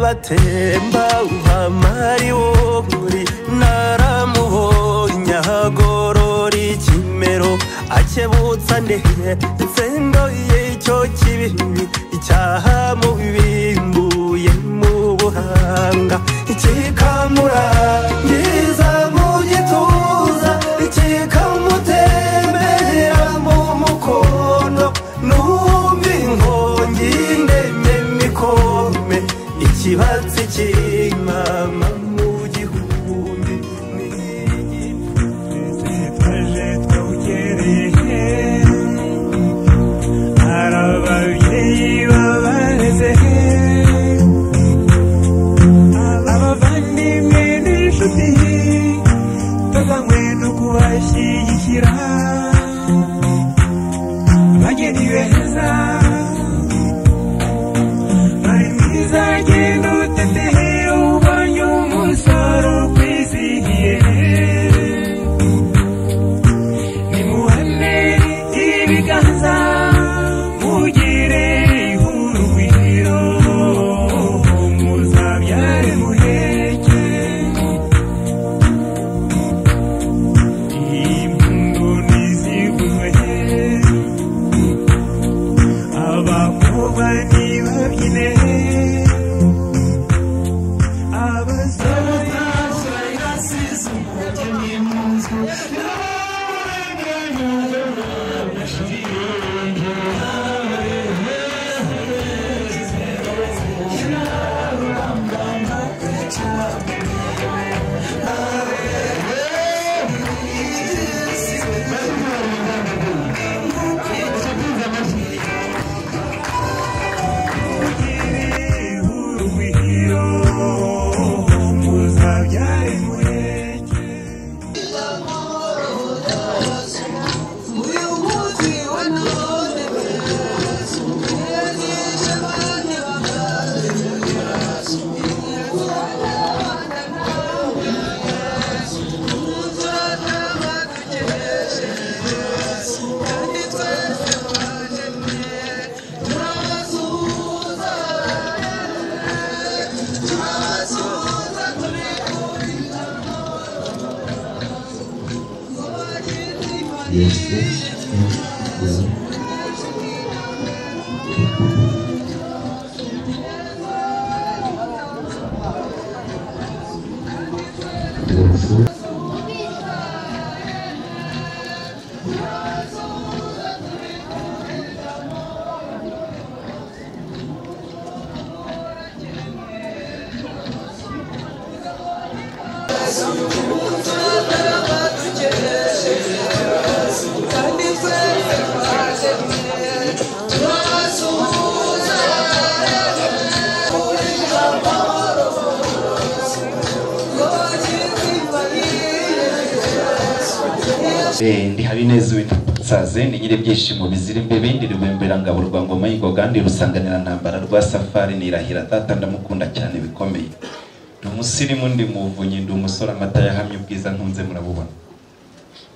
batemba uhamari wori naramuhonya hagorora ikimero akebutsa ndehe nsendo y'icyo kibi icyaha mu bibimbuye mu buhanga ikikamurangiza mu gituza ikikamutembera mu mukono numva inkongi ndemye mikome ikibatsi cy'imama mu gihumbi twaje twawugereye arababyeyi babareze abavandimwe n'inshuti tuzanywe no kubashyigikira bageni beza bari mwiza genda utetehe ubonye umusoro kwizihiye nimuhane ibiganza mugire urugwiro muzabyare muheke impundu niziguzwe abakobwa nibabyine ndi Habineza witsaze ni nyire byishimo bizira imbebe ndi rwembera ngaburwa ngoma y'ingogandi rusanganira ntambara rwa safari nirahira data ndamukunda cyane bikomeye ndi umusirimu ndi muvunyi ndi umusore amata yahamye ubwiza ntunze murabubona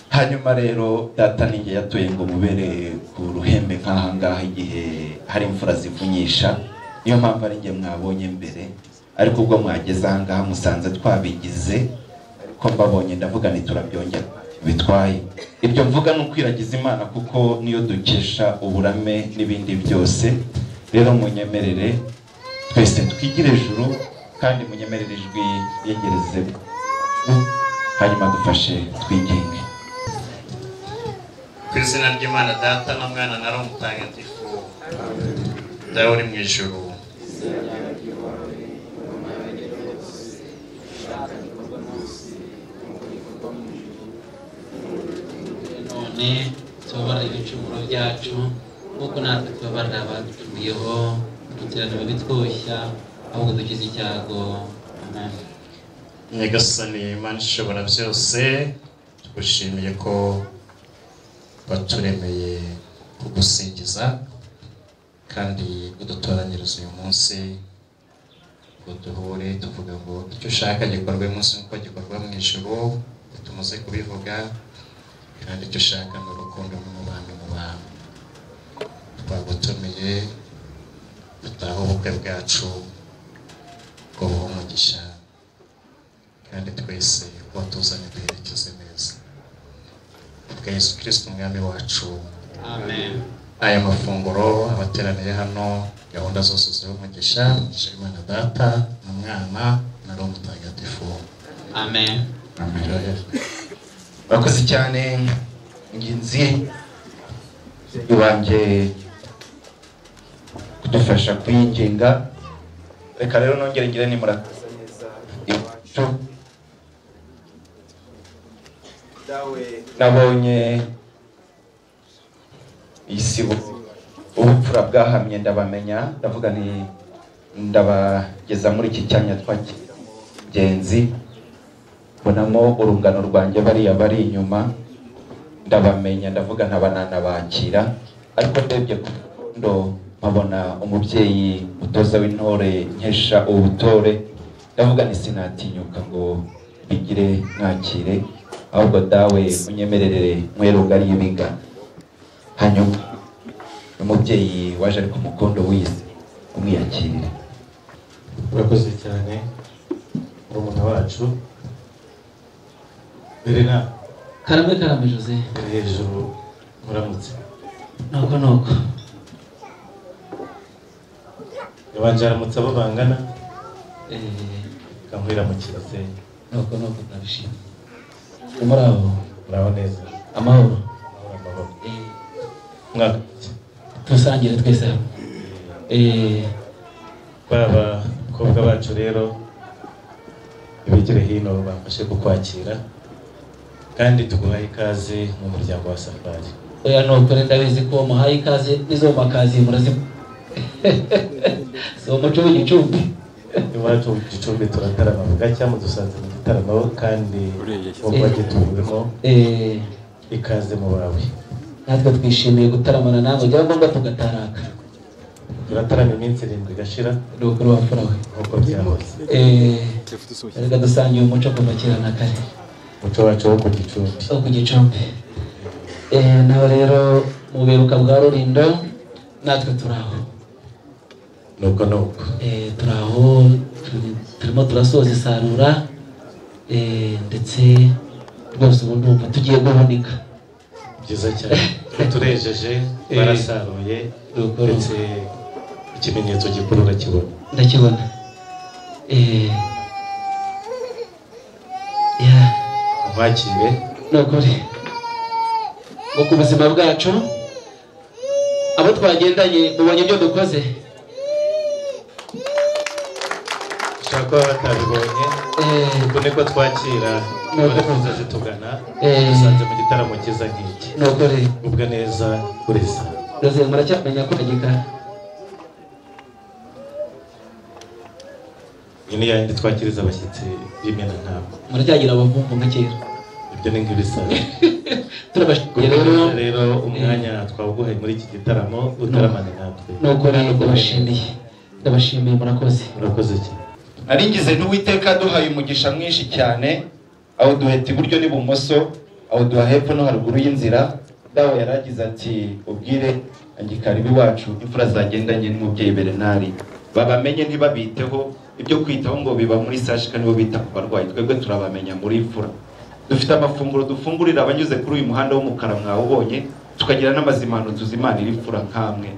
hanyuma rero data ninge yatoye ngo mubere ku ruhembe nkaha ngaha igihe hari imfura zivunyisha niyo mpamvu ari nge mwabonye mbere ariko ubwo mwageze aha ngaha musanze twabigize ko mbabonye ndavuga ni turabyongera bitwaye ibyo mvuga no kwiragiza Imana kuko niyo dukesha uburame n'ibindi byose rero munyemerere twese twigire ejuru kandi munyemerere ijwi yegereze hanyuma dufashe twiginge ku izina ry'Imana Data na Mwana na Roho Mutagatifu dawe uri mu ijuru tubabara ibicumuro byacu nk'uko natwe tubabarira abaducumuyeho dukiranira bitwoshya ahubwo dukize icyago. Amen. Nyagasani Imana ishobora byose tugushimiye ko baturemeye kugusingiza kandi udutoranyiriza uyu munsi ngo duhure tuvuga ngo icyo ushaka gikorwe munsi nk'uko gikorwa mu ijuru tumaze kubivuga kandi icyo ushaka ni urukundo n'umubano mu bantu. Twagutumiye dutaha ubukwe bwacu ngo buhe umugisha kandi twese watuzanye duherekeze neza bwa Yesu Kristo umwami wacu amen. aya mafunguro abateraniye hano gahunda zose z'umugisha Imana Data n'Umwana na Roho Mutagatifu Amen. Bakoze cyane nginzi iwanjye kudufasha kuyinginga. Reka rero nongere ngire ni murakoze neza iwacu. Dawe nabonye isibo ubupfura bwahamye ndabamenya, ndavuga nti ndabageza muri iki cyanya twagenzi, bonamo urungano rwanjye bariya bari inyuma ndabamenya, ndavuga ntabanana bakira, ariko ndebye kundo nkabona umubyeyi mutoza w'intore nkesha ubutore, ndavuga ni sinatinyuka ngo bigire mwakire, ahubwo dawe unyemerere mweruga ari ibiga. Hanyuma umubyeyi waje ari ku mukondo w'isi umwiyakirire. Urakoze cyane umuntu wacu Berena Karame Jose. hejuru muramutse Nuko. yabanje aramutse abo bangana kamwira mu kirase Nuko ndabishima. Umuraho. muraho neza Amahoro. mwaka Tusangire twese hamwe. baba bakobwa bacu rero ibigire hino bafashe kukwakira kandi tuguhaye ikaze mu muryango wa Safari. Oya nuko ndabizi ko muhaye ikaze nizo makazi murazi. So muco w'igicumbi. Iwacu Gicumbi turatarama bugacya mudusanze mu gitaramo kandi ubwo gituwemo ikaze mu bawe. Natwe twishimiye gutaramana namwe, byaba ngombwa tugataraka. Turatarama iminsi 7 igashira Nuko wafurawe. uko byahoze. Reka dusangiye umuco kuva kera na kare. Muco wacu wo ku Gicumbi. Wo ku Gicumbi. Nawe rero mu biruka bwa Rulindo natwe turaho. Nuko. Turaho turimo turasoza isarura ndetse rwose ubu ndumva tugiye guhunika. Byiza cyane. Turejeje barasaruye ndetse ikimenyetso gikuru ndakibona. Mwakire. Nukuri ngo ku buzima bwacu abo twagendanye mubonye ibyo dukoze. Shaka batabibonye uko niko twakira abakuza zitugana dusanze mu gitaramo cyiza nk'iki. Nukuri ubwa neza urisa Rose muracyamenya ko nagika nyine yandi twakiriza abashyitsi b'imena ntabwo muracyagira abavumvu nka kera. ibyo ni nk'ibisaba. Turabashimiye rero umwanya twawuguhaye muri iki gitaramo utaramane natwe. Nukuri ndabashimiye murakoze. Murakoze cyane. Naringize n'Uwiteka duhaye umugisha mwinshi cyane, aho duheta iburyo n'ibumoso, aho duha hepfo no haruguru y'inzira. Dawe yaragize ati ubwire angikaribi wacu imfura zagendanye n'umubyeyi Berenari babamenye ntibabiteho, ibyo kwitaho ngo biba muri sashika nibo bita ku barwayi, twebwe turabamenya muri imfura. Dufite amafunguro dufungurira abanyuze kuri uyu muhanda w'umukara mwawubonye, tukagira n'amazimano tuzimanira imfura nkamwe.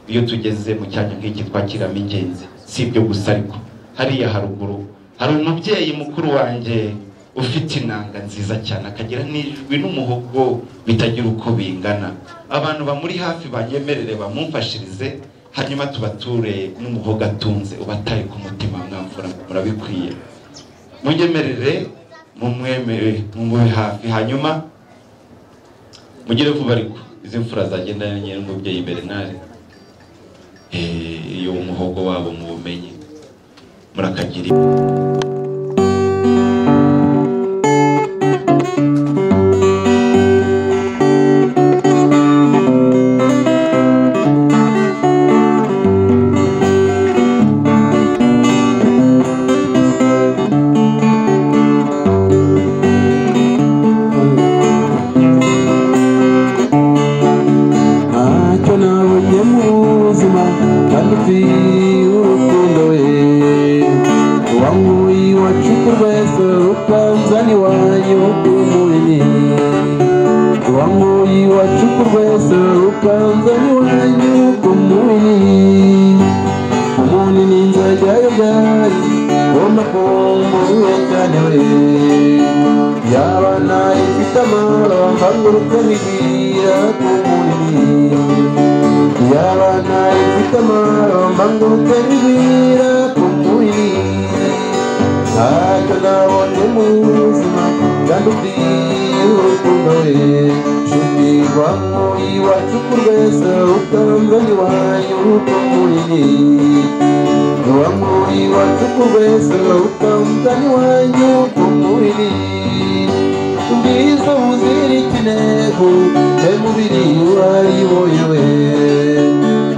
Iyo tugeze mu cyanya nk'iki twakiramo ingenzi. Si ibyo gusa ariko hariya haruguru hari umubyeyi mukuru wanjye ufite inanga nziza cyane, akagira n'ijwi n'umuhogo bitagira uko bingana. Abantu bamuri hafi banyemerere bamumfashirize, hanyuma tubature n'umuhogo atunze ubataye ku mutima mwamfura murabikwiye. Munyemerere mumwemere mumube hafi, hanyuma mugire vuba ariko izi mfura zagendanye n'umubyeyi Berenari iyo umuhogo wabo mubumenye murakagira. rwese ukanzani wanyu kumuni wangu iwacu rwese ukanzani wanyu kumuni umunini nzajyayo bwari w'amakombo cyane we yabana ifite amara mbanguruka bibwira kumuni yabana ifite amara mbanguruka bibwira kumuni ntacyo nabonye mu buzima kandi ubwiye urukundo we nshuti wangu iwacu rwese ukanzani wanyu kumuni wangu iwacu rwese ukanzani wanyu kumuni ubwiza buzira ikinego emubiri wariboyewe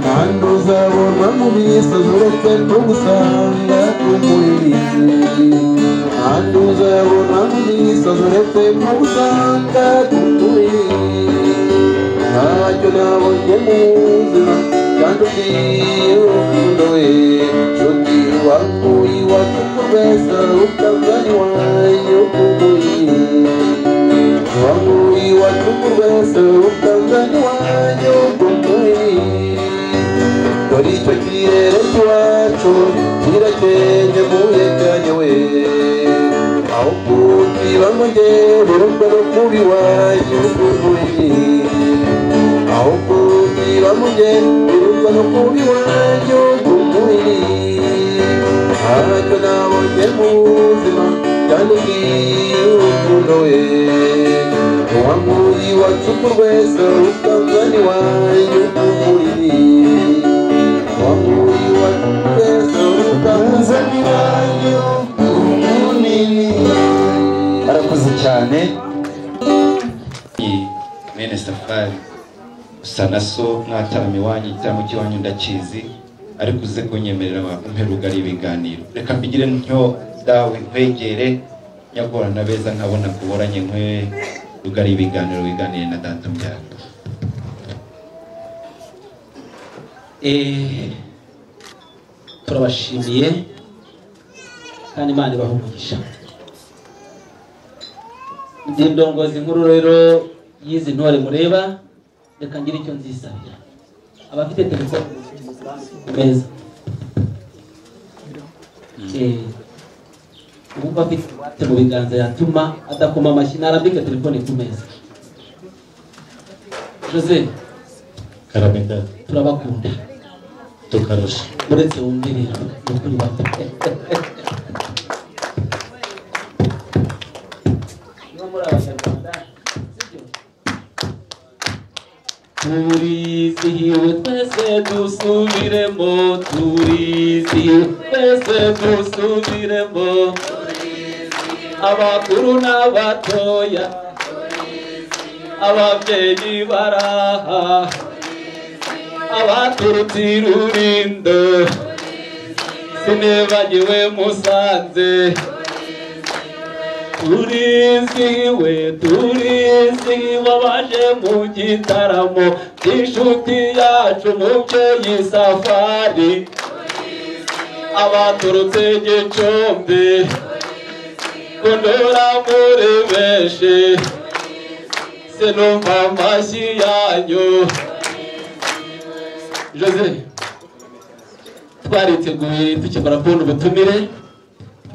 kandi uzabona mu misozi uretse no gusanga kumuni kandi uzabona mu misozi uretse no gusanga kumuni ntacyo nabonye mu buzima kandi ubwiye urukundo we nshuti wangu iwacu rwese ukanzani wanyu kumuni wangu iwacu rwese ukanzani wanyu kumuni dore icyo kirere cy'iwacu kirakengemuye cyane we aho kukiba ngo ngere urumva no kuba iwanyu kumuni aho kukiba ngo ngere urumva no kuba iwanyu kumuni ntacyo nabonye mu buzima kandi ubwiye urukundo we wangu iwacu rwese ukanzani wanyu kumuni wangu iwacu rwese ukanzani wanyu kumuni. arakoze cyane mwene Safari usa na so mwatarama iwanyu igitaramo cy'iwanyu ndakizi ariko uze kunyemerera umperuka ari ibiganiro reka mbigire ntyo dawe nkwegere nyagorana beza nkabona kuboranye nkwe rugari ibiganiro wiganire na data mbyara turabashimiye kandi Imana ibahe umugisha. Ndi ndongozi nkuru rero y'izi ntore mureba, reka ngire icyo nzisabira abafite telefone ku meza. Ubu afite mu biganza yatuma adakoma amashyi narambike telefone ku meza. Jose Karamenda turabakunda tukarusha uretse wumvirira ukuri bato. Turizihiwe twese dusubiremo, turizihiwe twese dusubiremo, abakuru n'abatoya, ababyeyi baraha, abaturutse i Rulindo, sinibagiwe Musanze. Turizihiwe abaje mu gitaramo cy'inshuti yacu mubyeyi Safari, abaturutse Gicumbi, Kondora muri benshi, sinumva amashyi yanyu. Jose twariteguye tukimara kubona ubutumire,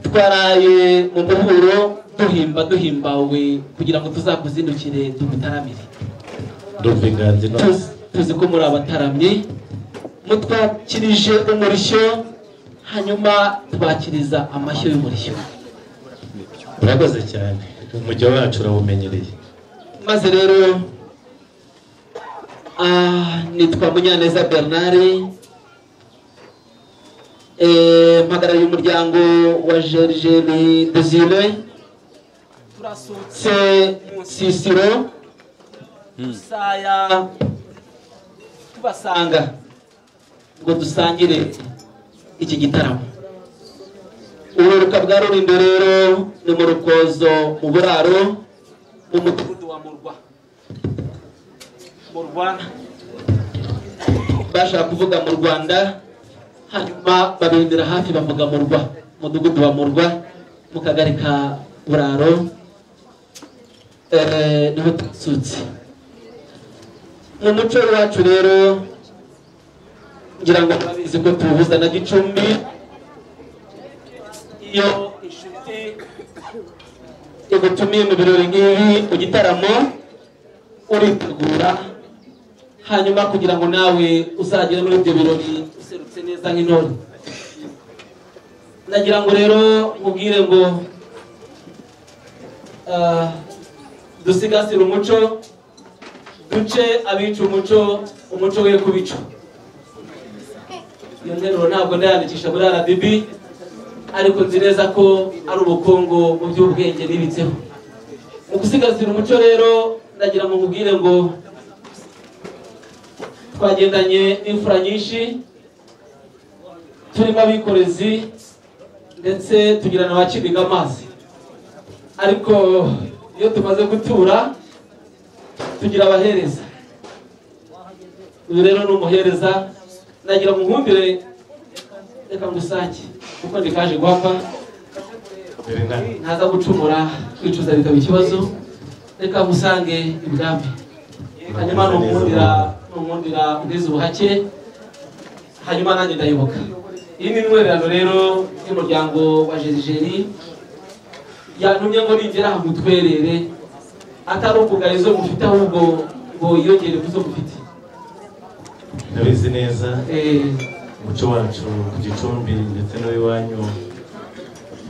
twaraye mu muhuro duhimbawe kugira ngo tuzakuzindukire tugutaramire. Tuzi ko muri abataramye mutwakirije umurishyo, hanyuma tubakiriza amashyo y'umurishyo. urakoze cyane, umujyo wacu urawumenyereye. Maze rero nitwa Munyaneza Bernard, mpagarariye umuryango wa Gergely Desire. Turasutse Sisiro saya tubasanga ngo dusangire iki gitaramo. Ururuka bwa Rulindo rero ni mu Rukozo mu Buraro mu mudugudu wa Murwa bashaka kuvuga mu Rwanda, hanyuma babindira hafi bavuga Murwa, mudugudu wa Murwa mu kagari ka Buraro niho tutsutse. Mu muco wacu rero ngira ngo murabizi ko tubuza na Gicumbi, iyo inshuti igutumiye mu birori nk'ibi mu gitaramo uritegura, hanyuma kugira ngo nawe uzagere muri ibyo birori userutse neza nk'intore. Nagira ngo rero mubwire ngo dusigasire umuco, duce abica umuco we kubica. Iyo nteruro ntabwo ndayandikisha muri RDB, ariko nzi neza ko ari ubukungu mu by'ubwenge nibitseho. Mu gusigasira umuco rero ndagira ngo mubwire ngo twagendanye n'imfura nyinshi, turimo abikorezi ndetse tugira na bakiniga amazi, ariko iyo tumaze gutura tugira abahereza. Uyu rero ni umuhereza, nagira ngo nkumbire, reka ngusake kuko ndikaje guhapa, ntaza gucumura kwicuza bikaba ikibazo, reka musange ibwami, hanyuma numundira ubwiza ubuhake, hanyuma nanjye ndayoboka. Iyi ni intwererano rero y'umuryango wa Jerijeri, yantumye ngo nigera aha mutwerere, atari ukugaya izo mufite ahubwo ngo yiyongere ku zo mufite. Ndabizi neza umuco wacu ku Gicumbi ndetse n'uw'iwanyu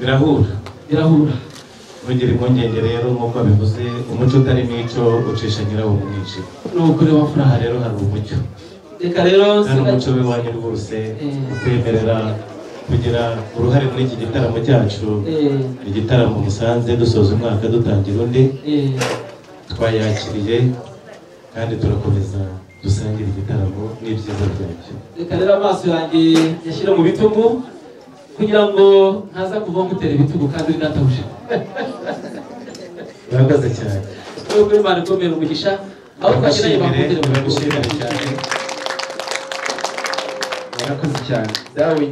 birahura. Ntugire impungenge rero nk'uko bivuze, umuco utarimo icyo ucisha nyirawo mu mwijima. Ni ukuri wafuraha rero hari umucyo, reka rero kandi umuco w'iwanyu rwose ukwemerera kugira uruhare muri iki gitaramo cyacu. Igitaramo musanze dusoza umwaka dutangira undi, twayakiriye kandi turakomeza dusangira igitaramo n'ibyiza byacyo. Reka rero amaso yanjye yashyira mu bitugu kugira ngo ntaza kuva ngutera ibitugu kandi uri databuje. Murakoze cyane. Nubwo Imana ikomeye umugisha, aho twagiranye bamutere mu gushimira cyane. Murakoze cyane. Dawe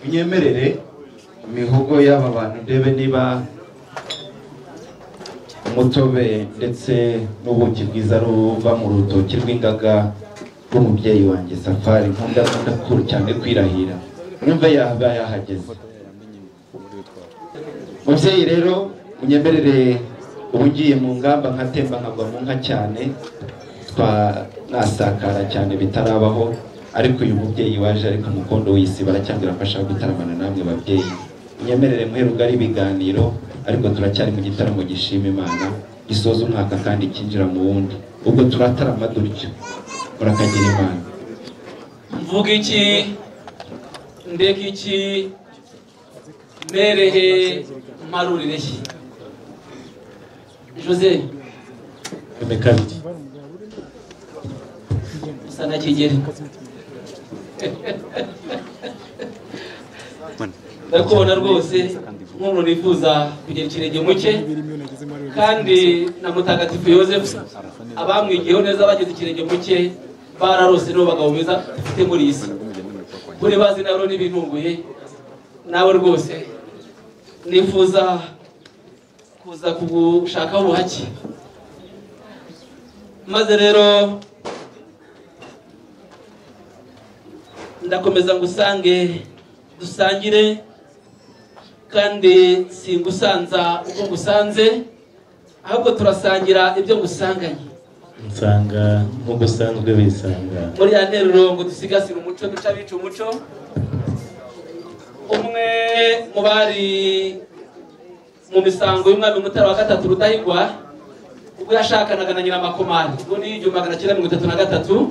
unyemerere imihogo y'aba bantu ndebe niba umutobe ndetse n'ubuki bwiza ruva mu rutoki rw'ingaga rw'umubyeyi wanjye Safari, nkunda kuru cyane kwirahira, numva yaba yahageze. Mubyeyi rero unyemerere, ubu ngiye mu ngamba nkatemba nkagwa mu nka cyane, nasakara cyane bitarabaho, ariko uyu mubyeyi waje ariko umukondo w'isi baracyambira afasha gutaramana namwe babyeyi. Unyemerere muheruka ari ibiganiro, ariko turacyari mu gitaramo gishima Imana, gisoza umwaka kandi kinjira mu wundi, ubwo turatarama dutyo urakagira Imana. Mvuga iki, ndeka iki, merehe marurire ki. Jose Emekabiri sana kigeri ndakubona rwose nk'umuntu nifuza kugira ikirenge muke, kandi na Mutagatifu Yosefu abamwigiyeho neza bageze ikirenge muke bararose n'abo bagabo beza dufite muri iyi si. Kuri bazi nabo n'ibintunguye, nawe rwose nifuza kuza kugushakaho ubuhake, maze rero ndakomeza ngusange dusangire, kandi singusanza uko ngusanze, ahubwo turasangira ibyo ngusanganye. nsanga nk'uko usanzwe wisanga. Muri ya nteruro ngo dusigasire umuco, duca abica umuco. Umwe mu bari mu misango y'umwami Mutara wa gatatu Rudahigwa, ubwo yashakanaga na Nyiramakomari ubwo ni 1933,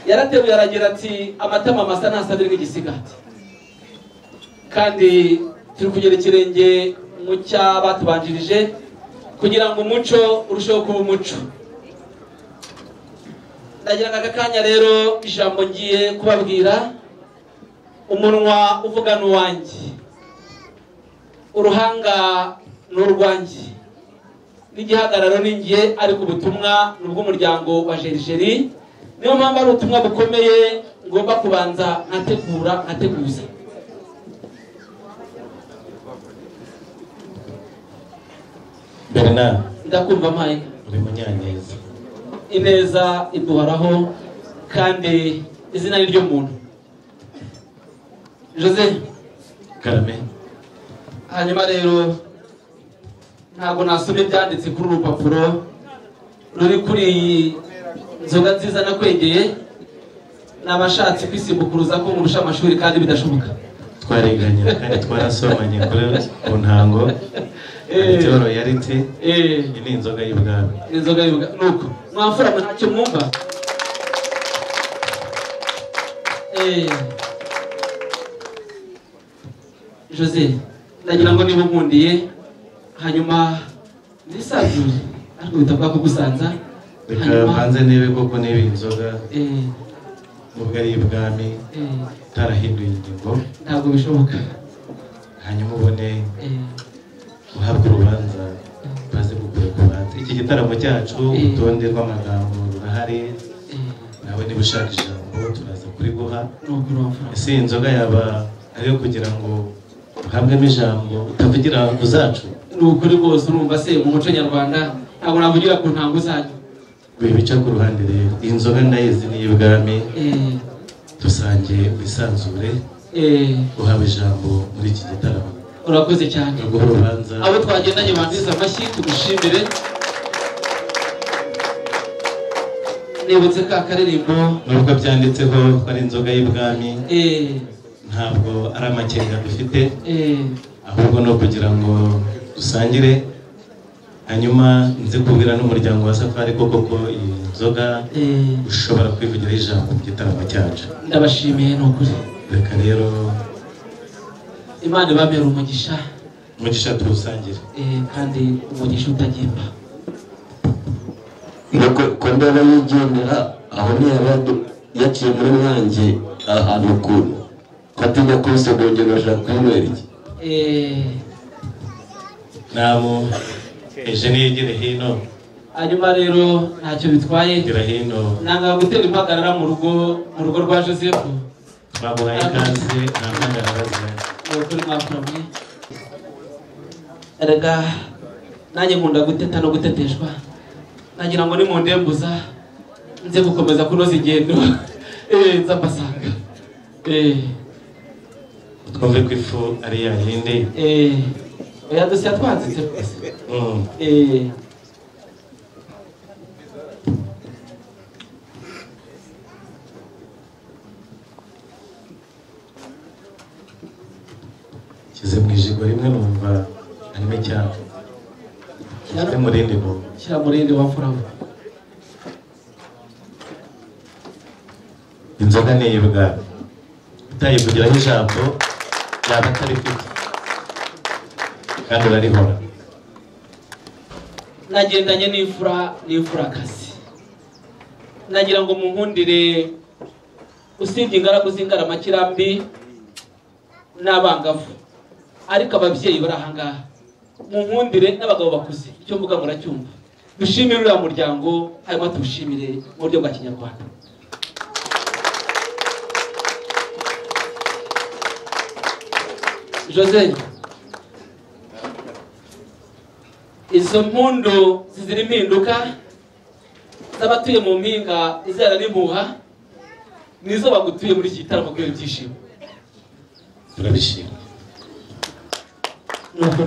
yarateruye aragira ati amatama masa ntasabire nk'igisigati, kandi turi kugera ikirenge mu cy'abatubanjirije kugira ngo umuco urusheho kuba umuco. Ndagira aka kanya rero ijambo ngiye kubabwira, umunwa uvuga n'uwanjye, uruhanga n'urwanjye, n'igihagararo n'ingiye, ariko ubutumwa n'ubw'umuryango wa Jerijeri. Niyo mpamvu ari ubutumwa bukomeye ngomba kubanza nkateguza. Bernard ndakumva mpaye uri munyaneza ineza iduharaho kandi izina ni ryo muntu Jose Karame hanyuma rero ntabwo nasomye byanditse kuri urupapuro ruri kuri nzoga nziza nakwegeye n'abashatse kwisimbukuruza ko murusha amashuri kandi bidashoboka twariganye kandi twarasomanye kuri ku ntango Toro yarite ni inzoga y'ubwami inzoga y'ubwami nuko mwamfura ntacyo mwumva Jose ndagira ngo niba nkundiye hanyuma nisazure ariko bitavuga ko gusanza reka banze nibe koko niba inzoga nubwo ari ibwami tarahinduye ingingo ntabwo bishoboka hanyuma ubone uhabwa urubanza baze kugura kubanza iki gitaramo cyacu urutonde rw'amagambo rurahari nawe niba ushaka ijambo turaza kuriguha ese inzoga yaba ariyo kugira ngo uhabwemo ijambo utavugira ku zacu ni ukuri rwose urumva se mu muco nyarwanda ntabwo navugira ku ntango zanyu bica ku ruhande rero iyi nzoga ndayizi ni iy'ubwami dusangiye wisanzure uhawe ijambo muri iki gitaramo urakoze cyane urubanza abo twagendanye bandiza amashyi tugushimire nibutse ka karirimbo nubwo byanditseho ko ari inzoga y'ubwami ntabwo ari amakenga dufite ahubwo no kugira ngo dusangire hanyuma nzi kubwira n'umuryango wa Safari koko ko iyi nzoga ushobora kwivugiraho ijambo mu gitaramo cyacu ndabashimiye ni ukuri reka rero Imana ibabere umugisha tuwusangire kandi umugisha utagimba ko ndaba yigendera aho ntiyaba yaciye muri mwange ahantu ukuntu ko atinya kubisogongera ashaka kwinywera iki namu eje niyigire hino hanyuma rero ntacyo bitwaye gira hino nanga gutera impagarara mu rugo rwa Joseph twaguhaye ikaze nta mpagarara zihari kuri mwafuramwe erega nanjye nkunda guteta no guteteshwa nagira ngo ni mu ndembuza nze gukomeza kunoza ingendo nza mbasanga twumve ko ifu ari yayindi oya dosiye twanditse rwose kize mu ijigo rimwe numva harimo icyapa kize mu rindi numva shyira mu rindi wamfuramo inzoga ni iy'ubwami utayivugiraho ijambo yaba atarifite kandi urarihora nagendanye n'imfurakazi nagira ngo munkundire usibye ingaragu z'ingaramakirambi n'abangavu ariko ababyeyi bari ahangaha munkundire n'abagabo bakuze icyo mvuga muracyumva dushimire uriya muryango hanyuma tuwushimire mu buryo bwa kinyarwanda Jose izo mpundu zizira impinduka z'abatuye mu mpinga izera n'impuha nizo bagutuye muri iki gitaramo kubera ibyishimo turabishima nuko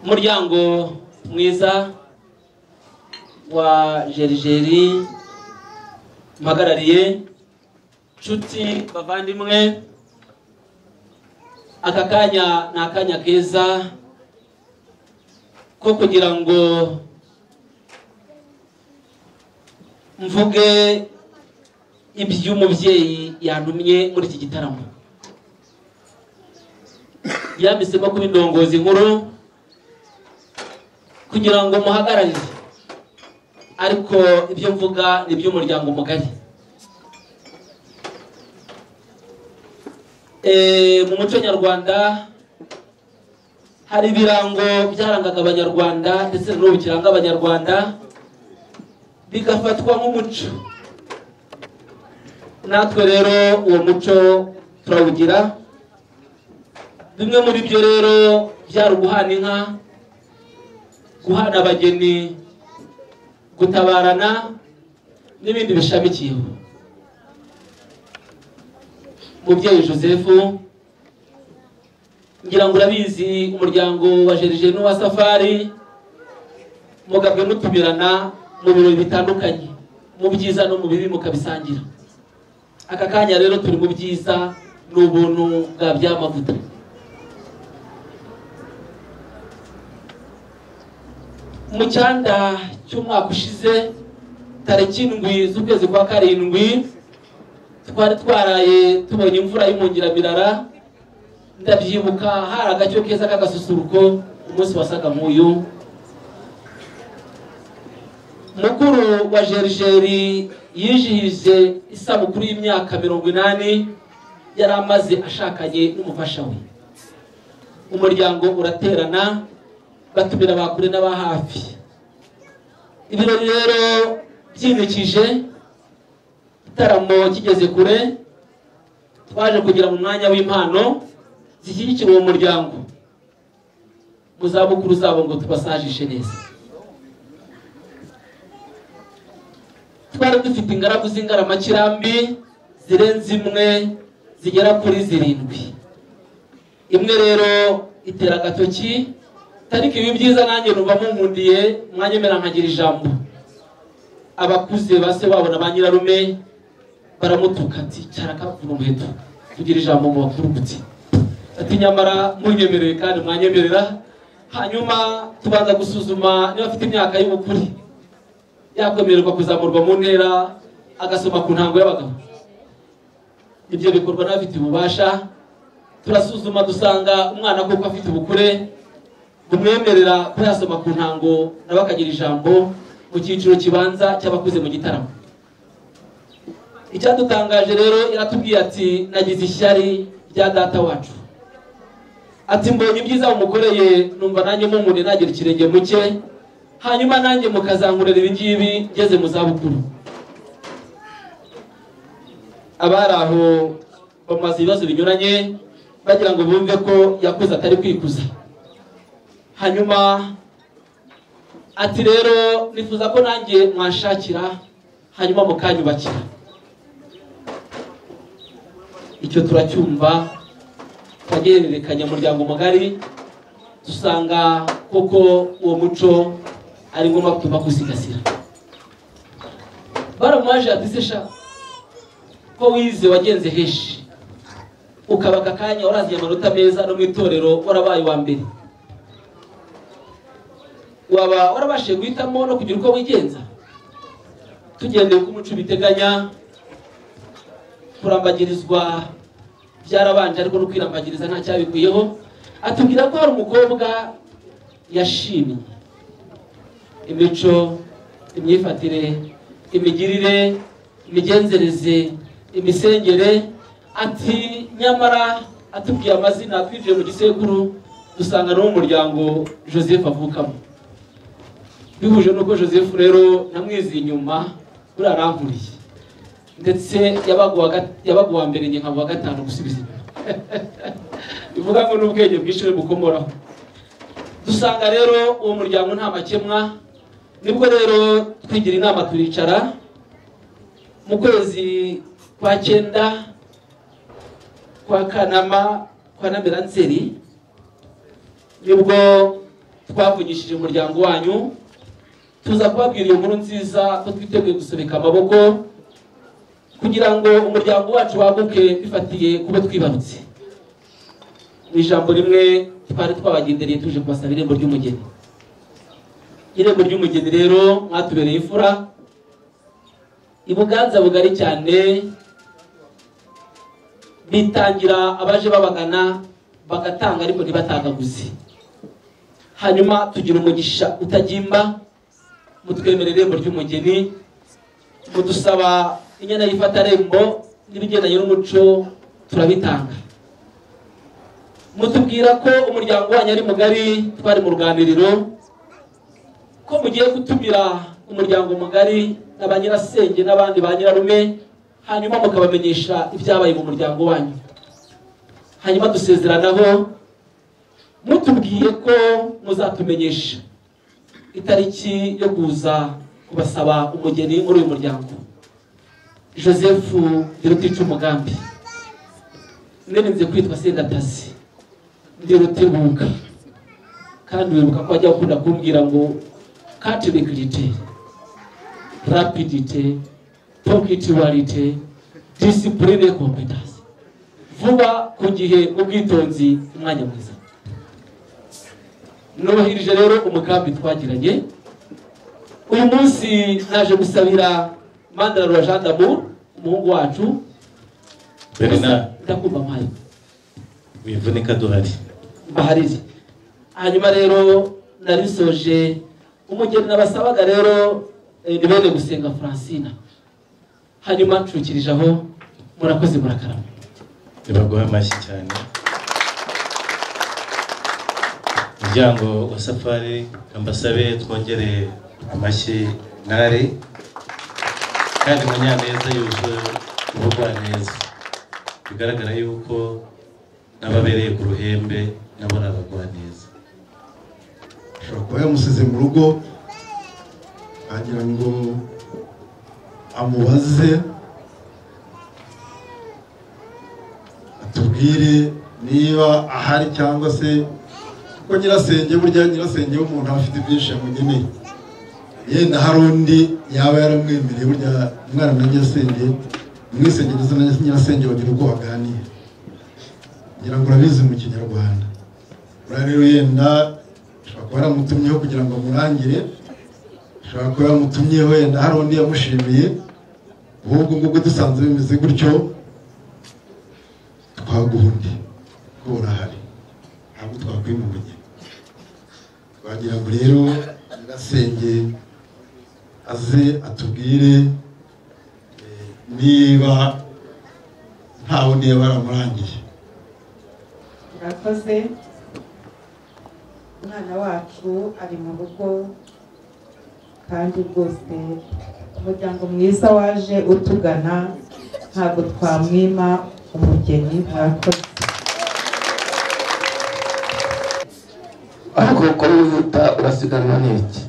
umuryango mwiza wa Jerigeri mpagarariye nshuti bavandimwe aka kanya ni akanya keza ko kugira ngo mvuge iby'umubyeyi yantumye muri iki gitaramo yambisemo kuba indongozi nkuru kugira ngo muhagararire ariko ibyo mvuga ni iby'umuryango mugari mu muco nyarwanda hari ibirango byarangaga abanyarwanda ndetse n'ubu kiranga abanyarwanda bigafatwa nk'umuco natwe rero uwo muco turawugira bimwe muri byo rero byari uguhana inka, guhana abageni, gutabarana n'ibindi bishamikiyeho. Mubyeyi Joseph, ngira ngo urabizi umuryango wa Gerige n'uwa Safari mugabwe mutumirana mu birori bitandukanye, mu byiza no mu bibi mukabisangira. Aka kanya rero turi mu byiza n'ubuntu bwa byamavuta. Mu cyanda cy'umwaka ushize tariki 7 z'ukwezi kwa 7 twari twaraye tubonye imvura y'umungirabirara. Ndabyibuka hari agacyo keza k'agasusuruko umunsi wasaga nk'uyu. Mukuru wa Gerigeri yijihije isabukuru y'imyaka 80 yari amaze ashakanye n'umufasha we. Umuryango uraterana batumira bakure n'aba hafi. Ibirori rero byimikije, itaramo kigeze kure, twaje kugira mu mwanya w'impano zishyigikira uwo muryango. Muzabukuru zabo ngo tubasajishe neza. Twari dufite ingaragu z'ingaramakirambi zirenze imwe zigera kuri 7. Imwe rero itera agatoki, tariki ibi byiza nanjye numva munkundiye mwanyemera nkagira ijambo. Abakuze base babona ba nyirarume baramutuka ati cyarakavuna umuheto kugira ijambo mu bakuru guti. Ati nyamara munyemereye kandi mwanyemerera. Hanyuma tubanza gusuzuma niba afite imyaka y'ubukuri yakwemererwa kuzamurwa mu ntera agasoma ku ntango y'abagabo. Ibyo bikorwa n'abafite ububasha. Turasuzuma dusanga umwana koko afite ubukure bumwemerera ko yasoma ku ntango nawe akagira ijambo mu cyiciro kibanza cy'abakuze mu gitaramo. Icyadutangaje rero iratubwiye ati nagize ishyari rya data wacu. Ati mbonye ibyiza umukoreye numva nanjye mumunde nagira ikirenge muke, hanyuma nanjye mukazankurera ibingibi ngeze mu zabukuru. Abari aho bamaze ibibazo binyuranye bagira ngo bumve ko yakuze atari kwikuza. Hanyuma ati rero nifuza ko nanjye mwashakira hanyuma mukanyubakira. Icyo turacyumva, twagererekanya umuryango mugari, dusanga koko uwo muco ari ngombwa kutuba kusigasira. Baramwaje ati se sha ko wize wagenze heshi ukabaka kanya waraziye amanota meza no mu itorero warabaye wa mbere, waba warabashe guhitamo no kugira uko wigenza? Tugendeye ku muco biteganya, kurambagirizwa byarabanje ariko no kwirambagiriza nta cyabikwiyeho. Atubwira ko hari umukobwa yashimye imico, imyifatire, imigirire, imigenzereze, imisengere. Ati nyamara atubwiye amazina twinjiye mu gisekuru dusanga no mu muryango Joseph avukamo. Bihuje nuko Joseph rero namwizi inyuma kuri arankuriye, ndetse yabaguwa mbere nge nkaba gatanu gusubiza inyuma. Bivuga ngo n'ubwenge bw'ishuri bukomoraho. Dusanga rero uwo muryango nta makemwa. Nibwo rero twigira inama turicara mu kwezi kwa 9 kwa Kanama kwa Nzeri, nibwo twavugishije umuryango wanyu tuza kubabwira iyo nkuru nziza ko twiteguye gusobeka amaboko kugira ngo umuryango wacu waguke bifatiye kuba twibarutse. Mu ijambo rimwe twari twabagendereye tuje kubasaba irembo ry'umugeni. Irembo ry'umugeni rero mwatubereye imfura, ibuganza bugari cyane, bitangira abaje babagana bagatanga ariko ntibatagaguze. Hanyuma tugira umugisha utagimba, mutwemerera irembo ry'umugeni, mudusaba inyana yifata rembo n'ibigendanye n'umuco turabitanga. Mutubwira ko umuryango wanyu ari mugari, twari mu ruganiriro ko mugiye gutumira umuryango mugari n'abanyirasenge n'abandi ba nyirarume, hanyuma mukabamenyesha ibyabaye mu muryango wanyu. Hanyuma dusezeranaho mutubwiye ko muzatumenyesha itariki yo kuza kubasaba umugeni muri uyu muryango. Joseph Ndirutica umugambi, nene kwitwa Sendatazi Ndirutebuka, kandi wibuka ko ajya gukunda kumbwira ngo catabilité, rapidité, ponctualité, discipline, compétence. Vuba ku gihe, ubwitonzi, umwanya mwiza. Nubahirije rero umugambi twagiranye. Uyu munsi naje gusabira Mandara Jean d'Amour, umuhungu wacu. Bernard, ndakumva mpaye wivunika duhari bahariri. Hanyuma rero narisoje umugeni nabasabaga rero nibene gusenga Francina. Hanyuma ncukirije aho, murakoze murakarama. Nibaguha amashyi cyane. Umuryango wa Safari ambasabe twongere amashyi nare kandi Munyaneza yuje ubugwaneza. Bigaragara yuko n'ababereye ku ruhembe nabo n'abagwaneza. Ashobora kuba yamusize mu rugo agira ngo amubaze atubwire niba ahari cyangwa se ko nyirasenge, burya nyirasenge w'umuntu afite byinshi yamugeneye. Yenda hari undi yaba yaramwemereye, burya umwana na nyirasenge umwisengereza na nyirasenge bagira uko baganira. Ngira ngo urabizi mu Kinyarwanda. Ura rero yenda ashobora kuba yaramutumyeho kugira ngo amurangire, ashobora kuba yaramutumyeho yenda hari undi yamushimiye. Ahubwo ngubwo dusanze bimeze gutyo, twaguhundi ko urahari, ntabwo twakwimumenye. Twagira ngo rero nyirasenge aze atubwire niba nta wundi yaba yaramurangiye. Murakoze. Umwana wacu ari mu rugo kandi rwose umuryango mwiza waje utugana, ntabwo twamwima umugeni. Murakoze. ariko ko wihuta urasiganwa n'iki?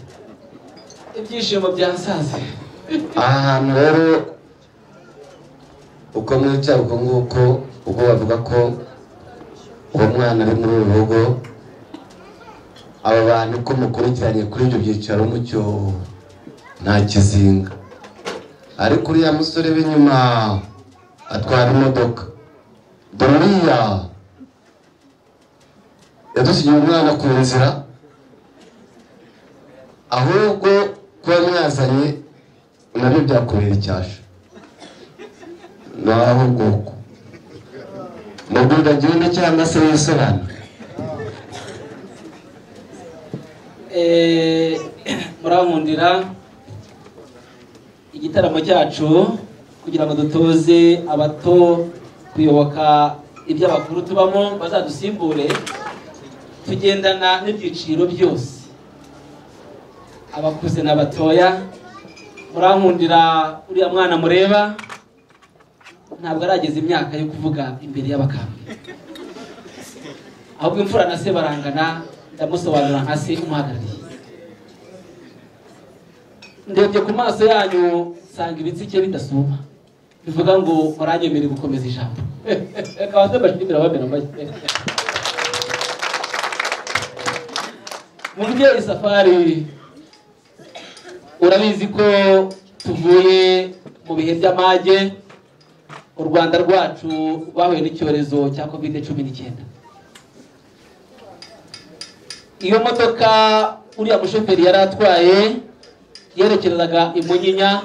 Ibyishimo byansaze. Aha hantu rero uko mwicara uko nguko, ubwo bavuga ko uwo mwana ari muri uru rugo, aba bantu ko mukurikiranye kuri ibyo byicaro mucyo nta kizinga. Ariko uriya musore w'inyuma atwara imodoka, doriya yadusigiye umwana ku nzira, ahubwo kuba mwazanye nabyo byakubera icyasha. Naho ubwoko mubwira agende cyangwa se wisobanura. Murankundira igitaramo cyacu kugira ngo dutoze abato kuyoboka iby'abakuru tubamo bazadusimbure. Tugendana n'ibyiciro byose, abakuze n'abatoya. Murankundira uriya mwana mureba ntabwo arageza imyaka yo kuvuga imbere y'abakambwe, ahubwo imfura na se barangana. Ndamusobanura nka se umuhagarariye. Ndebye ku maso yanyu nsanga ibitsike bidasuma, bivuga ngo muranyemereye gukomeza ijambo. Akaba se bashimira bamera amashyi. Mubyeyi Safari, urabizi ko tuvuye mu bihe by'amage. U Rwanda rwacu rwahuye n'icyorezo cya COVID-19. Iyo modoka uriya mushoferi yari atwaye yerekerezaga i Munyinya,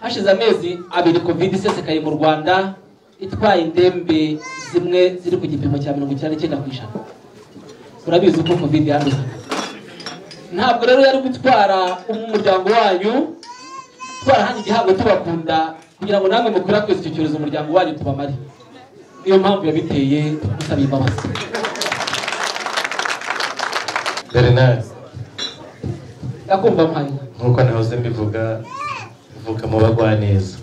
hashize amezi 2 COVID isesekaye mu Rwanda, itwaye indembe zimwe ziri ku gipimo cya 99%. Urabizi uko COVID yanduza. Ntabwo rero yari gutwara umuryango wanyu, twarahanyi igihango tubakunda kugira ngo namwe mukwirakwize icyo cyorezo umuryango wanyu tubamare. Niyo mpamvu yabiteye gusaba imbabazi. Bernard, ndakumva mpaye. nkuko nahoze mbivuga, bivuga mu bagwaneza.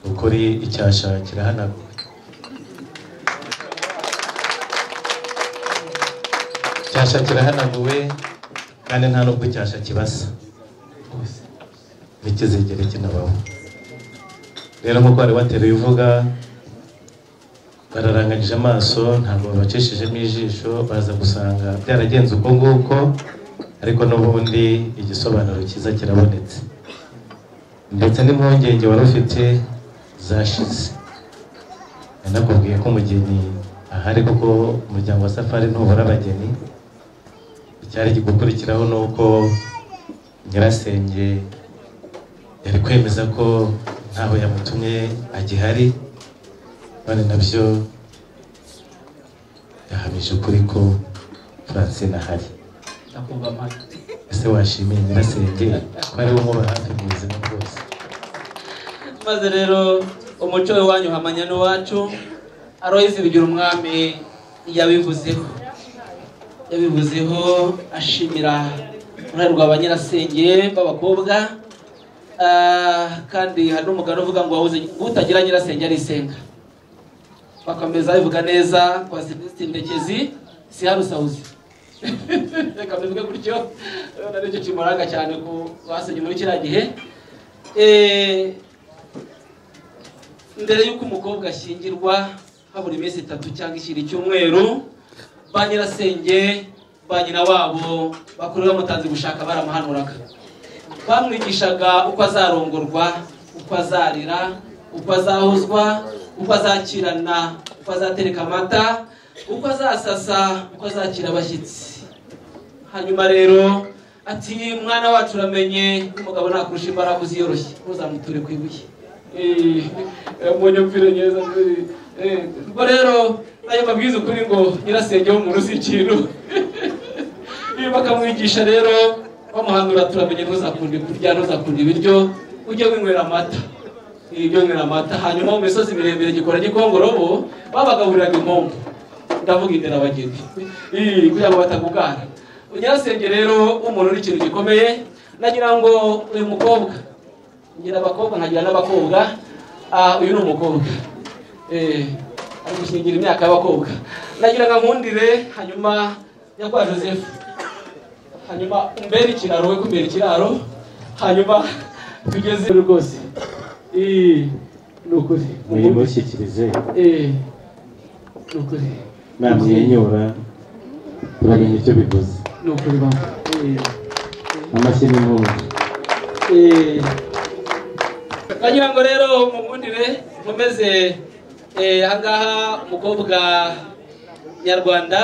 Ukuri icyasha kirahanagura. cyasha kirahanaguwe kandi nta nubwo cyasha kibasa nikizigere kinabaho. Rero nk'uko wari wateruye uvuga bararanganyije amaso ntabwo babacishijemo ijisho baza gusanga byaragenze uko nguko, ariko n'ubundi igisobanuro cyiza kirabonetse ndetse n'impungenge wari ufite zashize. Nakubwiye ko umugeni ahari kuko umuryango wa Safari ntubura abageni. Icyari gukurikiraho ni uko nyirasenge yari kwemeza ko ntaho yamutumye agihari, none nabyo yahamije ukuri ko Francine ahari. Ese washimiye nyirasenge ko ari we umuba hafi mu buzima bwose? Maze rero umuco w'iwanyu hamanya n'uwacu. Aloyizi Bigirumwami yabivuzeho ashimira uruhare rwa ba nyirasenge b'abakobwa, kandi hari n'umugabo uvuga ngo utagira nyirasenge arisenga. Bakomeza bivuga neza kwa Celestin Ndekezi si harusauzi. Reka bivuge gutyo, naricyo kimuranga cyane ku basenye muri kiriya gihe. Mbere y'uko umukobwa ashyingirwa habura iminsi 3 cyangwa icyumweru, ba nyirasenge ba nyina wabo bakurira mutanzi gushaka baramuhanuraga. Bamwigishaga uko azarongorwa, uko azarira, uko azahuzwa, uko azakirana, uko azatereka amata, uko azasasa, uko azakira abashyitsi. Hanyuma rero ati mwana wacu uramenye umugabo nakurusha imbaraga uziyoroshye uzamuture ku ibuye. Munyumvire neza ubwo rero nayo mabwiza ukuri ngo nyirasenge w'umuntu si ikintu. Bakamwigisha rero bamuhanura turamenye ntuzakunde kurya, ntuzakunde ibiryo, ujye winywera amata. Ibyo winywera amata. Hanyuma mu misozi miremire gikora gikongorobo babagaburiraga impombo, ndavuga indera abageni kugira ngo batagugara. Nyirasenge rero umuntu ni ikintu gikomeye. Nagira ngo uyu mukobwa ngira abakobwa nkagira n'abakobwa, uyu ni umukobwa ari gushingira imyaka y'abakobwa. Nagira ngo nkundire hanyuma yakwa Joseph, hanyuma umbere ikiraro we kumbera ikiraro, hanyuma tugeze rwose nukuri muyimushyikirize nukuri namwenyura uramenye icyo bivuze. Nukuri bamwe amashyi n'impundu. Nagira ngo rero mukundire nkomeze ahangaha umukobwa nyarwanda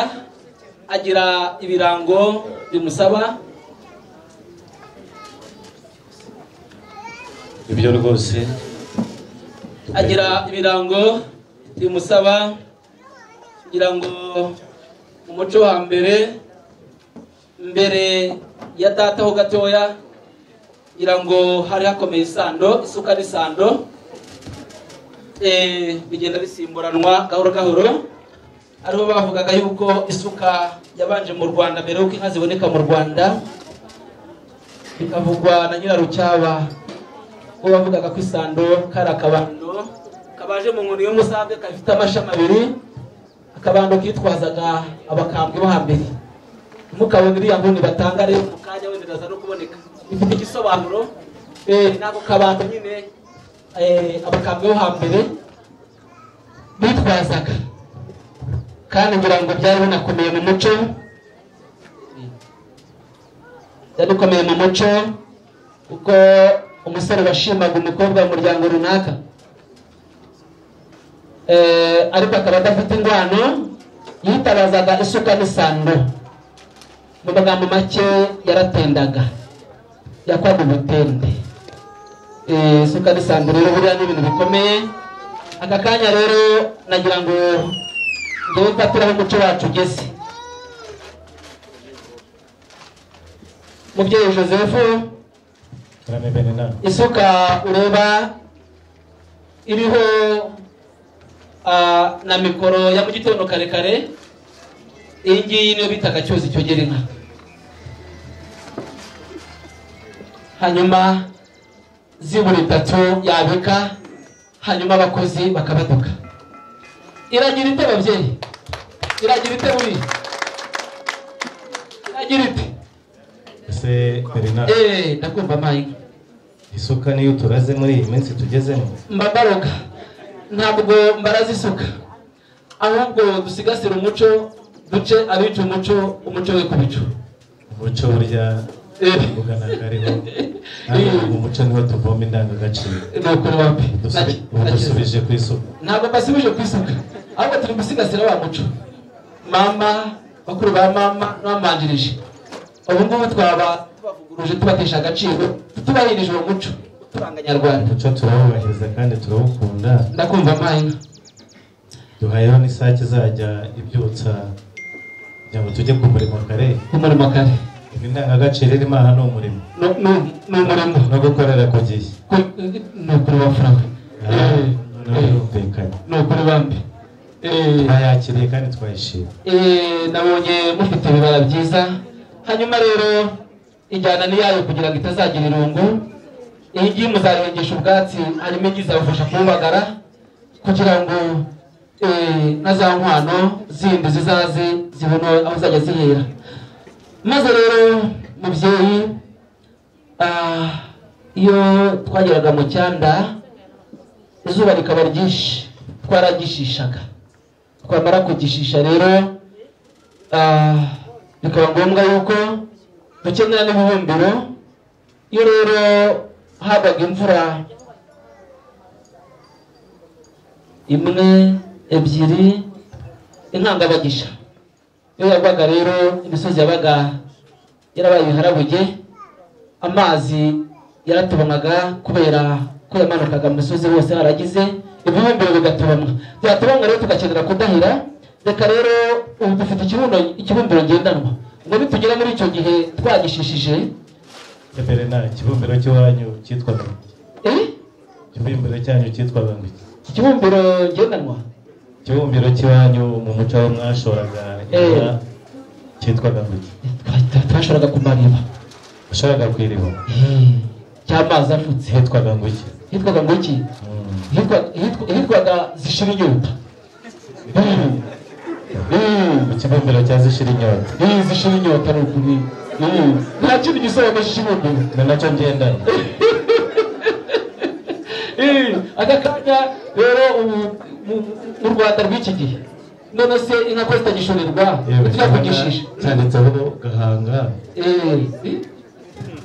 agira ibirango bimusaba. Ibyo rwose agira ibirango bimusaba kugira ngo umuco wa mbere ya data ho gatoya kugira ngo hari hakomeye isando, isuka n'isando bigenda bisimburanwa gahoro gahoro. Ariho bavugaga yuko isuka yabanje mu Rwanda mbere yuko inka ziboneka mu Rwanda, bikavugwa na Nyirarucyaba ko bavugaga ko isando kari akabando kabaje mu nkoni y'umusabwe kafite amashami abiri, akabando kitwazaga abakambwe bo hambere. Mukabona iriya nkoni batanga rero mu kanya wenda ndaza no kuboneka, ifite igisobanuro. Nako kabando nyine abakambwe bo hambere bitwazaga, kandi ngira ngo byari binakomeye mu muco, byari mu muco kuko umusore washimaga umukobwa mu muryango runaka, ariko akaba adafite ingwano, yitabazaga isuka n'isando. Mu magambo make yaratendaga, yakwaga ubutende. Isuka n'isando rero buriya ni ibintu bikomeye. Aka kanya rero nagira ngo ngewe mfatiraho umuco wacu ugeze. Mubyeyi Joseph, isuka ureba iriho na mikoro ya mu gitondo kare kare, iyi ngiyi niyo bitaga cyuzi cyogera inka. Hanyuma zibura 3 yabika, hanyuma abakozi bakabaduka. Iragira ite babyeyi? Iragira ite buri? agira iti ese Bernard ndakumva mayinga isuka niyo turaze muri iyi minsi tugezemo mbabaroga ntabwo mbaraza isuka ahubwo dusigasira umuco duce abica umuco we ku bicu umuco burya ugana kariho umuco niwo tuvoma indangagaciro nukuri wapi dusubije ku isuka ntabwo basubije ku isuka ahubwo turi gusigasira wa muco mama bakuru ba mama n'abamanjirije ubu ngubu twaba tubavuguruje tubatesha agaciro tubahirije uwo muco turanganyarwanda umuco turawubahiriza kandi turawukunda ndakumva mayinga duhayeho n'isake izajya ibyutsa kugira ngo tujye ku murimo kare indangagaciro irimo aha ni umurimo no gukorera ku gihe ni ukuri wafurawe birumvikanye ni ukuri bambi twayakiriye kandi twayishima nabonye mufite ibibara byiza hanyuma rero injyana ni yayo kugira ngo itazagira irungu iyi ngiyi muzarengesha ubwatsi hanyuma izabafasha kububagara kugira ngo na za nkwano zindi zizaze zibone aho zajya zihera maze rero mubyeyi iyo twageraga mu cyanda izuba rikaba ryinshi twaragishishaga twamara kugishisha rero bikaba ngombwa yuko dukenera n'ibibumbiro iyo rero habaga imvura imwe ebyiri inkangabagisha iyo yagwaga rero imisozi yabaga yarabaye ibiharabuge amazi yaratubonaga kubera ko yamanukaga mu misozi hose haragize ibibumbiro bigatubamwa byatubamwa rero tugakenera kudahira reka rero ubu dufite ikibumbiro ngendanwa ngo nitugera muri icyo gihe twagishishije mbere nta ikibumbiro cy'iwanyu cyitwaga ikibumbiro cyanyu cyitwaga ngo ikibumbiro ngendanwa ikibumbiro cy'iwanyu mu muco aho mwashoraga cyitwaga ngo twashoraga ku mariba washoraga ku iriba cy'amazi afutse hitwaga ngo iki hitwaga zishira inyota ikibumbiro cya zishira inyota zishira inyota ni ukuri nta kindi gisobanuro cy'ikibumbiro ni nacyo ngendana aka kanya rero mu Rwanda rw'iki gihe none se inka ko zitagishonerwa tujya kugishisha cyanditseho Gahanga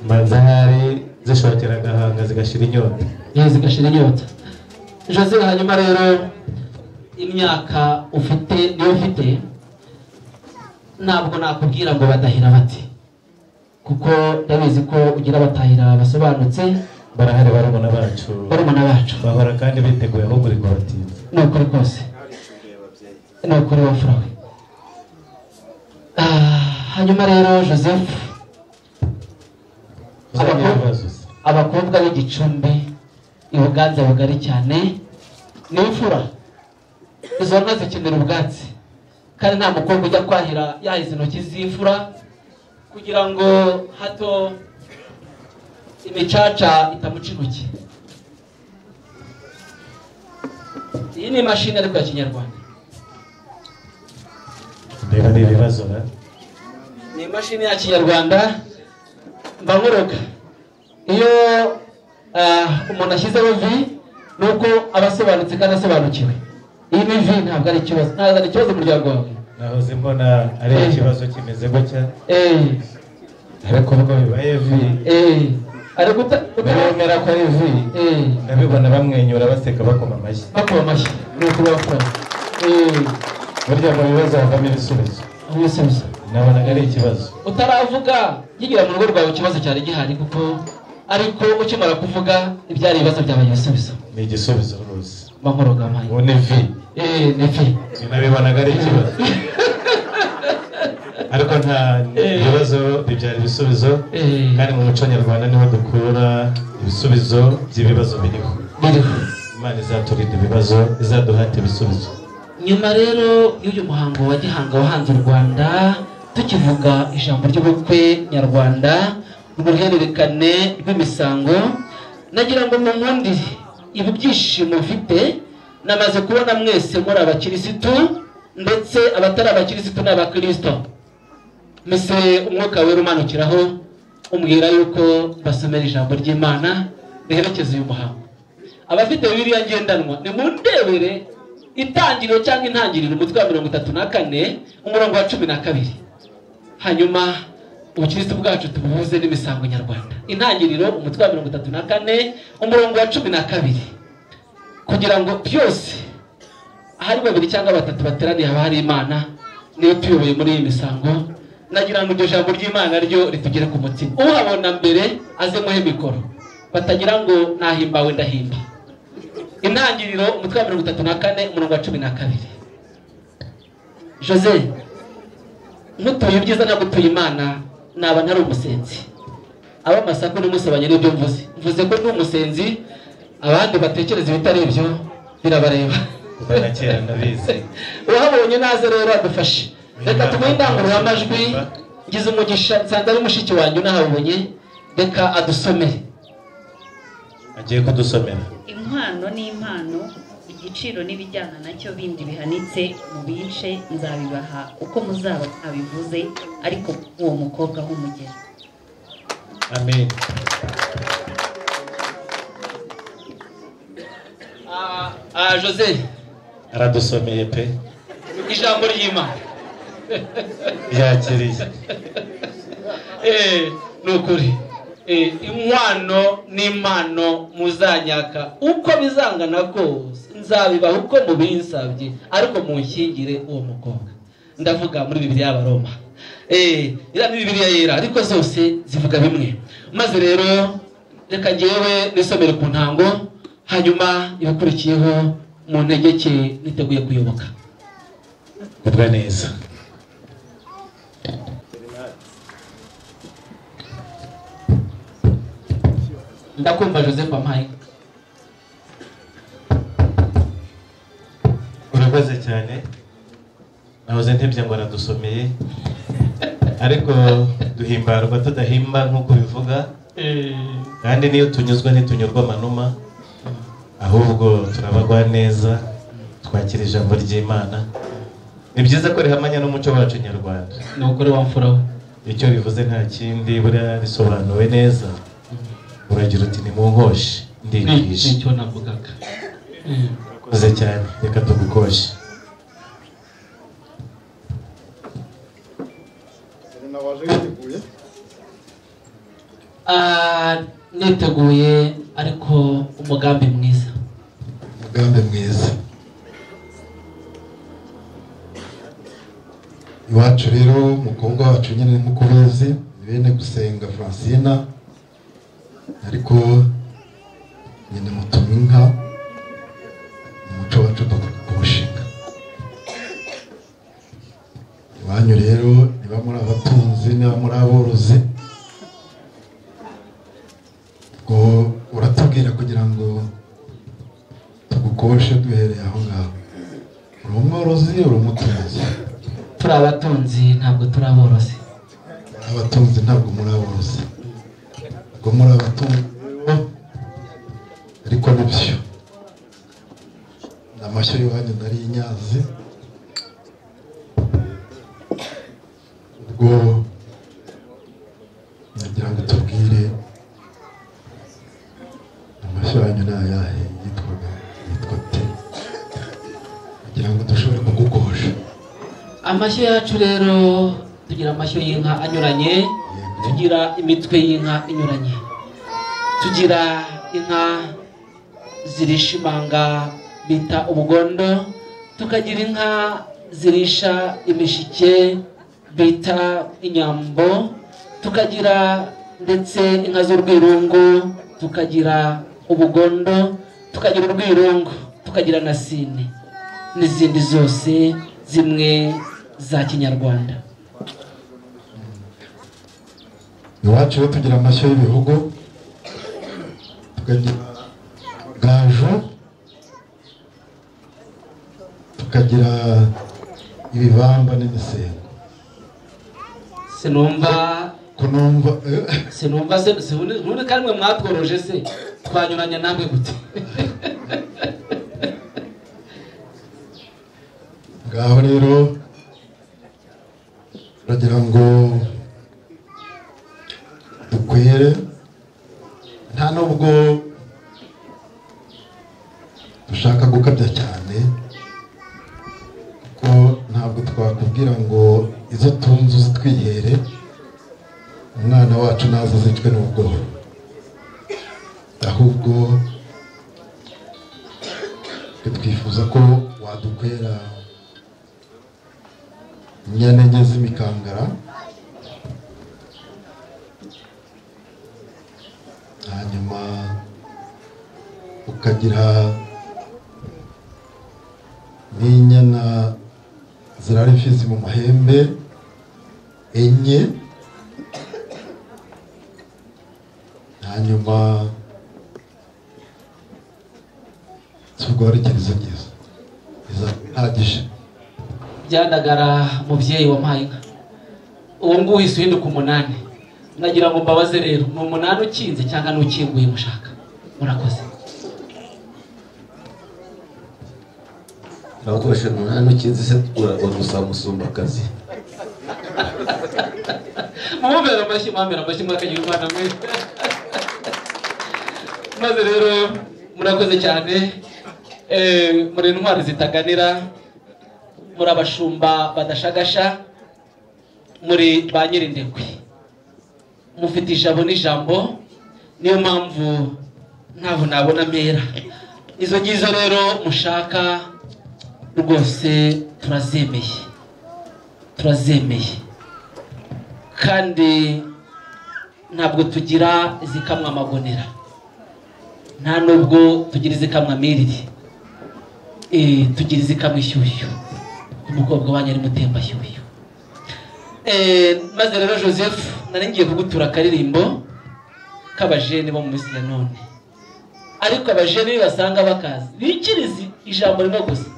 mazahari zishokera Gahanga zigashira inyota zigashira inyota Jose hanyuma rero imyaka ufite niyo ufite ntabwo nakubwira ngo badahira bati kuko ndabizi ko ugira abatahira basobanutse barahari barumuna bacu bahora kandi biteguye aho buri kwatinze ni ukuri kose ni ukuri wafurawe hanyuma rero Joseph abakobwa b'igicumbi ibuganza bugari cyane ni imfura izo nka zikenera ubwatsi kandi nta mukobwa ujya kwahira yahize intoki z'imfura kugira ngo hato imicaca itamuca intoki iyi ni imashini ariko ya kinyarwanda reba ni ibibazo ni imashini ya kinyarwanda mbangoroka iyo umuntu ashyizeho vi nuko aba asobanutse kandi asobanukiwe iyi ni vi ntabwo ari ikibazo ntabwo ari ikibazo mu muryango wawe nahoze mbona ari ikibazo kimeze gutya ariko ubwo bibaye vi bemera ko ari vi ndabibona bamwenyura baseka bakoma amashyi ni ukuri wafura burya mu bibazo havamo ibisubizo nabonaga ari ikibazo utaravuga yigira mu rugo rwawe ikibazo cyari gihari kuko ariko ukimara kuvuga ibyari ibibazo byabaye ibisubizo ni igisubizo rwose mahoroga amaye ubu ni vi ni vi sinabibonaga ari ikibazo ariko nta ibibazo bibyara ibisubizo kandi mu muco nyarwanda niho dukura ibisubizo by'ibibazo biriho Imana izaturinda ibibazo izaduhata ibisubizo nyuma rero y'uyu muhango wa gihanga wahanze u Rwanda tukivuga ijambo ry'ubukwe nyarwanda mu ruhererekane rw'imisango nagira ngo mu nkundire ibi byishimo mfite namaze kubona mwese muri abakirisitu ndetse abatari abakirisitu n'abakristo mese umwuka wera umanukiraho umbwira yuko basomera ijambo ry'Imana riherekeza uyu muhango. Abafite Bibiliya ngendanwa ni mundebere itangiriro cyangwa intangiriro umutwe wa 34 umurongo wa 12. Hanyuma ubukristo bwacu tubuhuze n'imisango nyarwanda. Intangiriro umutwe wa 34 umurongo wa 12. Kugira ngo byose ahari babiri cyangwa batatu bateraniye haba hari Imana niyo tuyoboye muri iyi misango. Nagira ngo iryo jambo ry'Imana ryo ritugere ku mutima. Uhabona mbere aze muhe mikoro, batagira ngo nahimbawe ndahimba. Intangiriro umutwe wa 34 umurongo wa 12. Jose, nkutuye ibyiza nagutuye Imana naba ntari umusenzi. Aba masako nimusabanye n'ibyo mvuze ko ndi umusenzi, abandi batekereza ibitari ibyo birabareba. Bana kera ndabizi. Uhabonye naze rero adufashe. Reka tumuhe indangururamajwi, ngize umugisha nsanga ari mushiki wanjye unahabonye, reka adusomere. Agiye kudusomera. Inkwano n'impano, igiciro n'ibijyana nacyo bindi bihanitse mu bice nzabibaha uko muzaba abivuze, ariko uwo mukobwa w'umugeni. Amen. Jose aradusomeye pe ijambo ry'Imana. yakiriye. Nukuri inkwano n'impano muzanyaka uko bizangana kose nzabibaha uko mubinsabye, ariko munshyingire uwo mukobwa. Ndavuga muri Bibiliya y'Abaroma. Ira Bibiliya yera ariko zose zivuga bimwe. Maze rero reka ngewe nisomere ku ntango, hanyuma ibakurikiyeho mu ntegeke niteguye kuyoboka. Ubwa neza. Ndakumva Joseph Ampaye. Urakoze cyane. Nahoze ntebye ngo aradusomeye. Ariko duhimbarwa tudahimba nk'uko bivuga. Kandi niyo tunyuzwa ntitunyurwa amanuma. Ahubwo turabagwa neza, twakira ijambo ry'Imana. Ni byiza ko rihamanya n'umuco wacu nyarwanda. Ni ukuri wamfuraho. Icyo bivuze nta kindi buriya risobanuwe neza. Uragira uti ni mu nkoshe ndigisha. Nicyo navugaga. Urakoze cyane, reka tugukoshe. Niteguye ariko umugambi mwiza. Umugambi mwiza. Iwacu rero umukobwa wacu nyine nk'uko ubizi bene gusenga Francina, ariko nyine mutuma inka umuco wacu tukushinga. Iwanyu rero niba muri abatunzi niba muri aborozi, ngo uratubwira kugira ngo tugukoshe duhereye aho ngaho. Uri umworozi uri umutunzi? Turi abatunzi ntabwo turi aborozi. Abatunzi ntabwo muri aborozi, ngo muri abatunzi ariko nibyo n'amashyo y'Iwanyu nari inyazi. Ubwo nagira ngo tubwire amashyo yanyu ni ayahe, yitwa te, kugira ngo dushobore kugukosha. Amashyo yacu rero tugira amashyo y'inka anyuranye, tugira imitwe y'inka inyuranye, tugira inka zirisha imanga bita ubugondo, tukagira inka zirisha imishike bita inyambo, tukagira ndetse inka z'urwirungu, tukagira ubugondo, tukagira urwirungu, tukagira na sine n'izindi zose zimwe za kinyarwanda. Iwacu tugira amashyo y'ibihugu, tukagira gaju, tukagira ibibamba n'imisengo. Sinumva none karimwe mwatworoje se twanyuranya namwe gute? Ngaho rero turagira ngo dukwere nta nubwo dushaka gukabya cyane kuko ntabwo twakubwira ngo izo tunzu zitwihere umwana wacu nazo zicwe n'ubwoba ahubwo twifuza ko wadukwera inyanenge z'imikangara hanyuma ukagira n'inyana zirara imfizi mu mahembe enye hanyuma tugwarekereza neza izahagije byandagara mubyeyi wampaye inka uwo nguwo uhise uhinduka 8 nagira ngo mbabaze rero ni 8 ukinze cyangwa n'ukinguye mushaka murakoze nakoresha 8 ukinze se uragusaba musumbakazi mumubera amashyi mwakagira umwana mwe maze rero murakoze cyane muri intwari zitaganira muri abashumba badashagasha muri ba nyirindekwe mufite ijabo n'ijambo niyo mpamvu ntaho nabona mpera izo ngizo rero mushaka rwose turazemeye kandi ntabwo tugira izikamwa amagonera nta nubwo tugira izikamwa miriri tugira izikamwa ishyushyu umukobwa wanyu ari mutemba shyushyu maze rero Joseph nari ngiye kugutura akaririmbo k'abajene bo mu minsi ya none ariko abajene basanga bakazi bikirizi ijambo rimwe gusa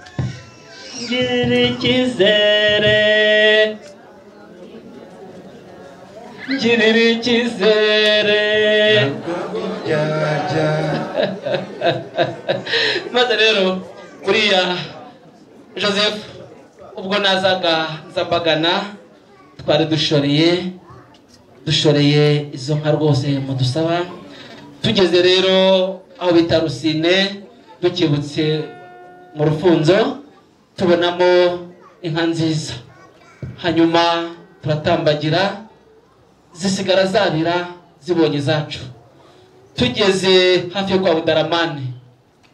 ngirira icyizere maze rero buriya Joseph ubwo nazaga nzambagana twari dushoreye izo nka rwose mudusaba tugeze rero aho bita Rusine dukebutse mu rufunzo tubonamo inka nziza hanyuma turatambagira zisigara zabira zibonye zacu tugeze hafi yo kwa Budaramane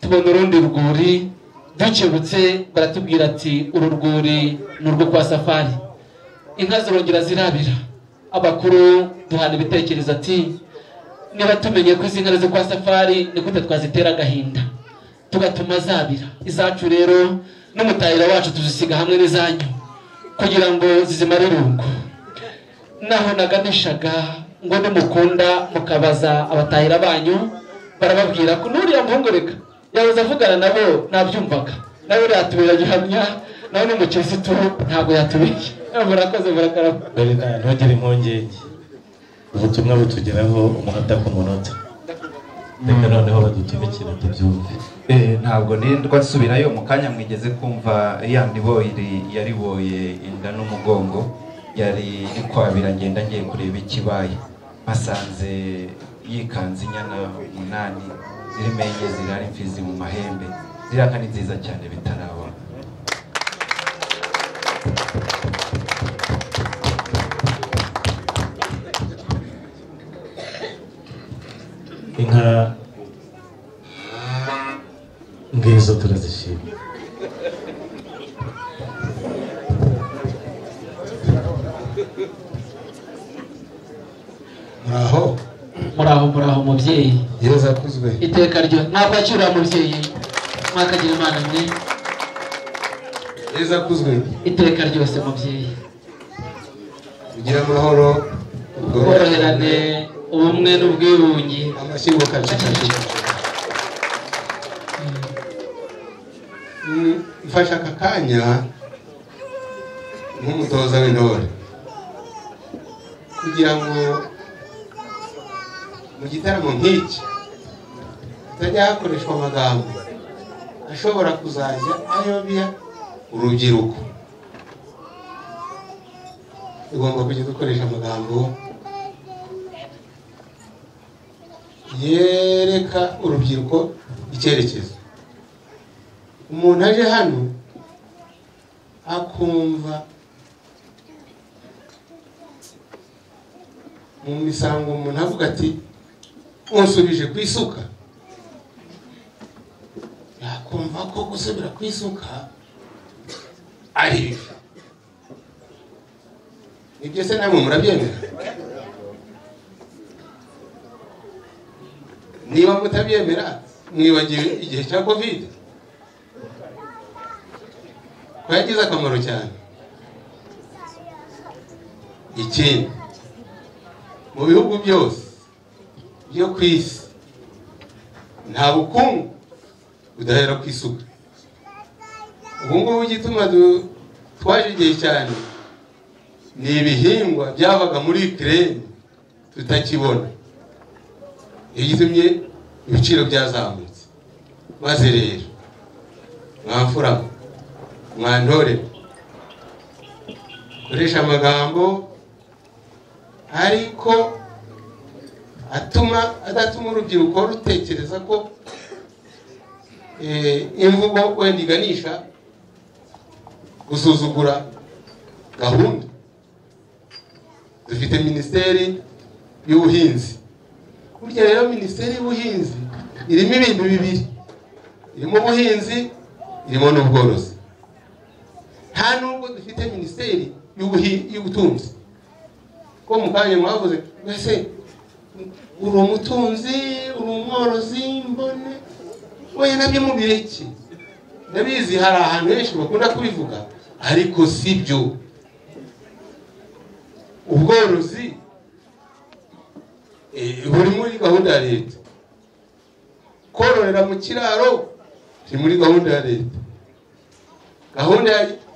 tubona urundi rwuri dukebutse baratubwira ati uru rwuri ni urwo kwa Safari inka zirongera zirabira abakuru duhana ibitekerezo ati niba tumenye ko izi nka zo kwa Safari ni gute twazitera agahinda tugatuma zabira izacu rero n'umutahira wacu tuzisiga hamwe n'izanyu kugira ngo zizimare irungu naho naganishaga ngo nimukunda mukabaza abatahira banyu barababwira ko nuriya muhungu reka yahoze avugana nabo nabyumvaga nawe yatubera gihamya nawe n'umukirisitu ntabwo yatubeshye murakoze murakarama ntugire impungenge ubutumwa butugeraho umunota ku munota reka noneho badutumikira tubyumve ntabwo nindwa nsubirayo mu kanya mwigeze kumva ya ndiboyiri yariboye inda n'umugongo yari ikwabira ngenda ngiye kureba ikibaye basanze yikanze inyana 8 zirimo enye zirara imfizi mu mahembe ziraka ni nziza cyane bitarabona inka ngizo turazishima muraho mubyeyi yeza kuzwe iteka ryo ntabwo akira mubyeyi mwakagira imana mwe yeza kuzwe iteka ryose mubyeyi ugira amahoro ubworoherane ubumwe n'ubwiyunge amashyingo kacikaci mfasha aka kanya nk'umutoza w'intore kugira ngo mu gitaramo nk'iki hatajya hakoreshwa amagambo ashobora kuzajya ayobya urubyiruko igomba kujya dukoresha amagambo yereka urubyiruko icyerekezo. Umuntu aje hano akumva mu misango umuntu avuga ati unsubije ku isuka, yakumva ko gusubira ku isuka ari bibi. Ibyo se namwe murabyemera? Niba mutabyemera mwibagiwe igihe cya covid ko yagize akamaro cyane. Ikindi, mu bihugu byose byo ku isi nta bukungu budahera ku isuka. Ubu ngubu igituma twaje igihe cyane ni ibihingwa byabaga muri Ukraine tutakibona, igitumye ibiciro byazamutse. Maze rero mwamfura mwantore koresha amagambo ariko adatuma urubyiruko rutekereza ko imvugo wenda iganisha gusuzugura gahunda. Dufite minisiteri y'ubuhinzi. Burya rero minisiteri y'ubuhinzi irimo ibintu bibiri, irimo ubuhinzi, irimo n'ubworozi. Nta nubwo dufite minisiteri y'ubutunzi ko mu kanya mwavuze mwese uri umutunzi, uri umworozi, mbone we nabyo mubireke. Ndabizi hari ahantu henshi bakunda kubivuga ariko si byo. Ubworozi buri muri gahunda ya leta, kororera mu kiraro ni muri gahunda ya leta. Gahunda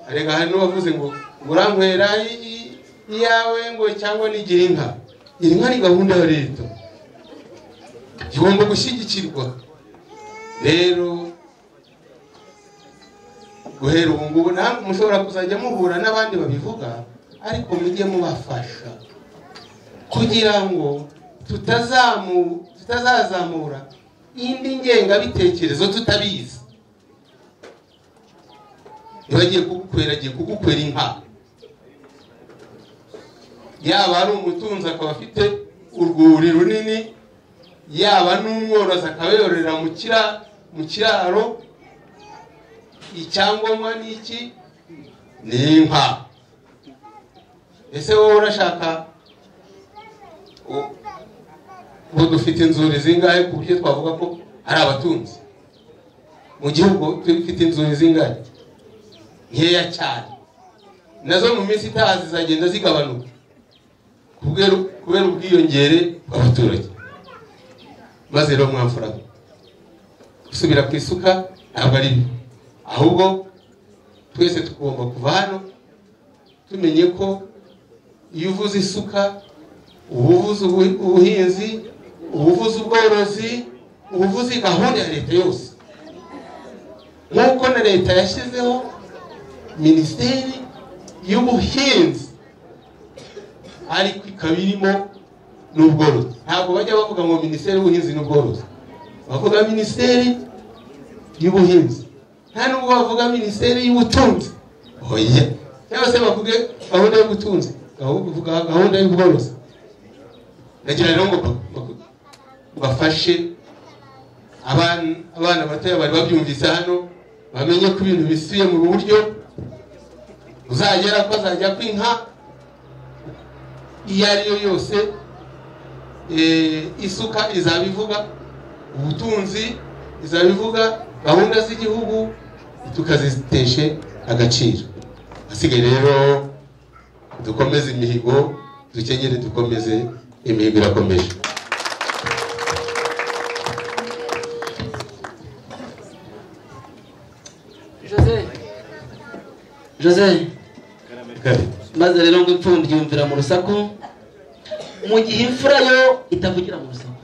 arega hano bavuze ngo urankwera iyawe ngo cyangwa nigira inka. Inka ni gahunda ya leta, igomba gushyigikirwa. Rero guhera ubu ngubu ntabwo mushobora kuzajya muhura n'abandi babivuga, ariko mujye mubafasha kugira ngo tutazazamura indi ngengabitekerezo tutabizi. Agiye kugukwera inka, yaba ari umutunzi akaba afite urwuri runini, yaba n'umworozi akaba yororera mu kiraro. Icyangombwa n'iki? Ni inka. Ese wowe urashaka ubu dufite inzuri zingahe ku buryo twavuga ko ari abatunzi mu gihugu? Dufite inzuri zingahe? Nkeya cyane, nazo mu minsi itaha zizagenda zigabanuka kubera ubwiyongere bw'abaturage. Maze rero mwamfura gusubira ku isuka ntabwo ari bibi, ahubwo twese tugomba kuva hano tumenye ko iyo uvuze isuka uba uvuze ubuhinzi, uba uvuze ubworozi, uba uvuze gahunda ya leta yose. Nk'uko na leta yashyizeho minisiteri y'ubuhinzi ariko ikaba irimo n'ubworozi. Ntabwo bajya bavuga ngo minisiteri y'ubuhinzi n'ubworozi, bavuga minisiteri y'ubuhinzi. Nta nubwo bavuga minisiteri y'ubutunzi, oya, cyangwa se bavuge gahunda y'ubutunzi, bavuga gahunda y'ubworozi. Nagira rero ngo bafashe abana batoya bari babyumvise hano, bamenye ko ibintu bisubiye mu buryo. Uzagera ko azajya kwinka iyo ariyo yose, isuka izabivuga, ubutunzi izabivuga, gahunda z'igihugu tukaziteshe agaciro. Asigaye rero dukomeze imihigo, dukenyere dukomeze imihigo irakomeje. Jose maze rero ngo ipfundo yumvira mu rusaku, mu gihe imfura yo itavugira mu rusaku.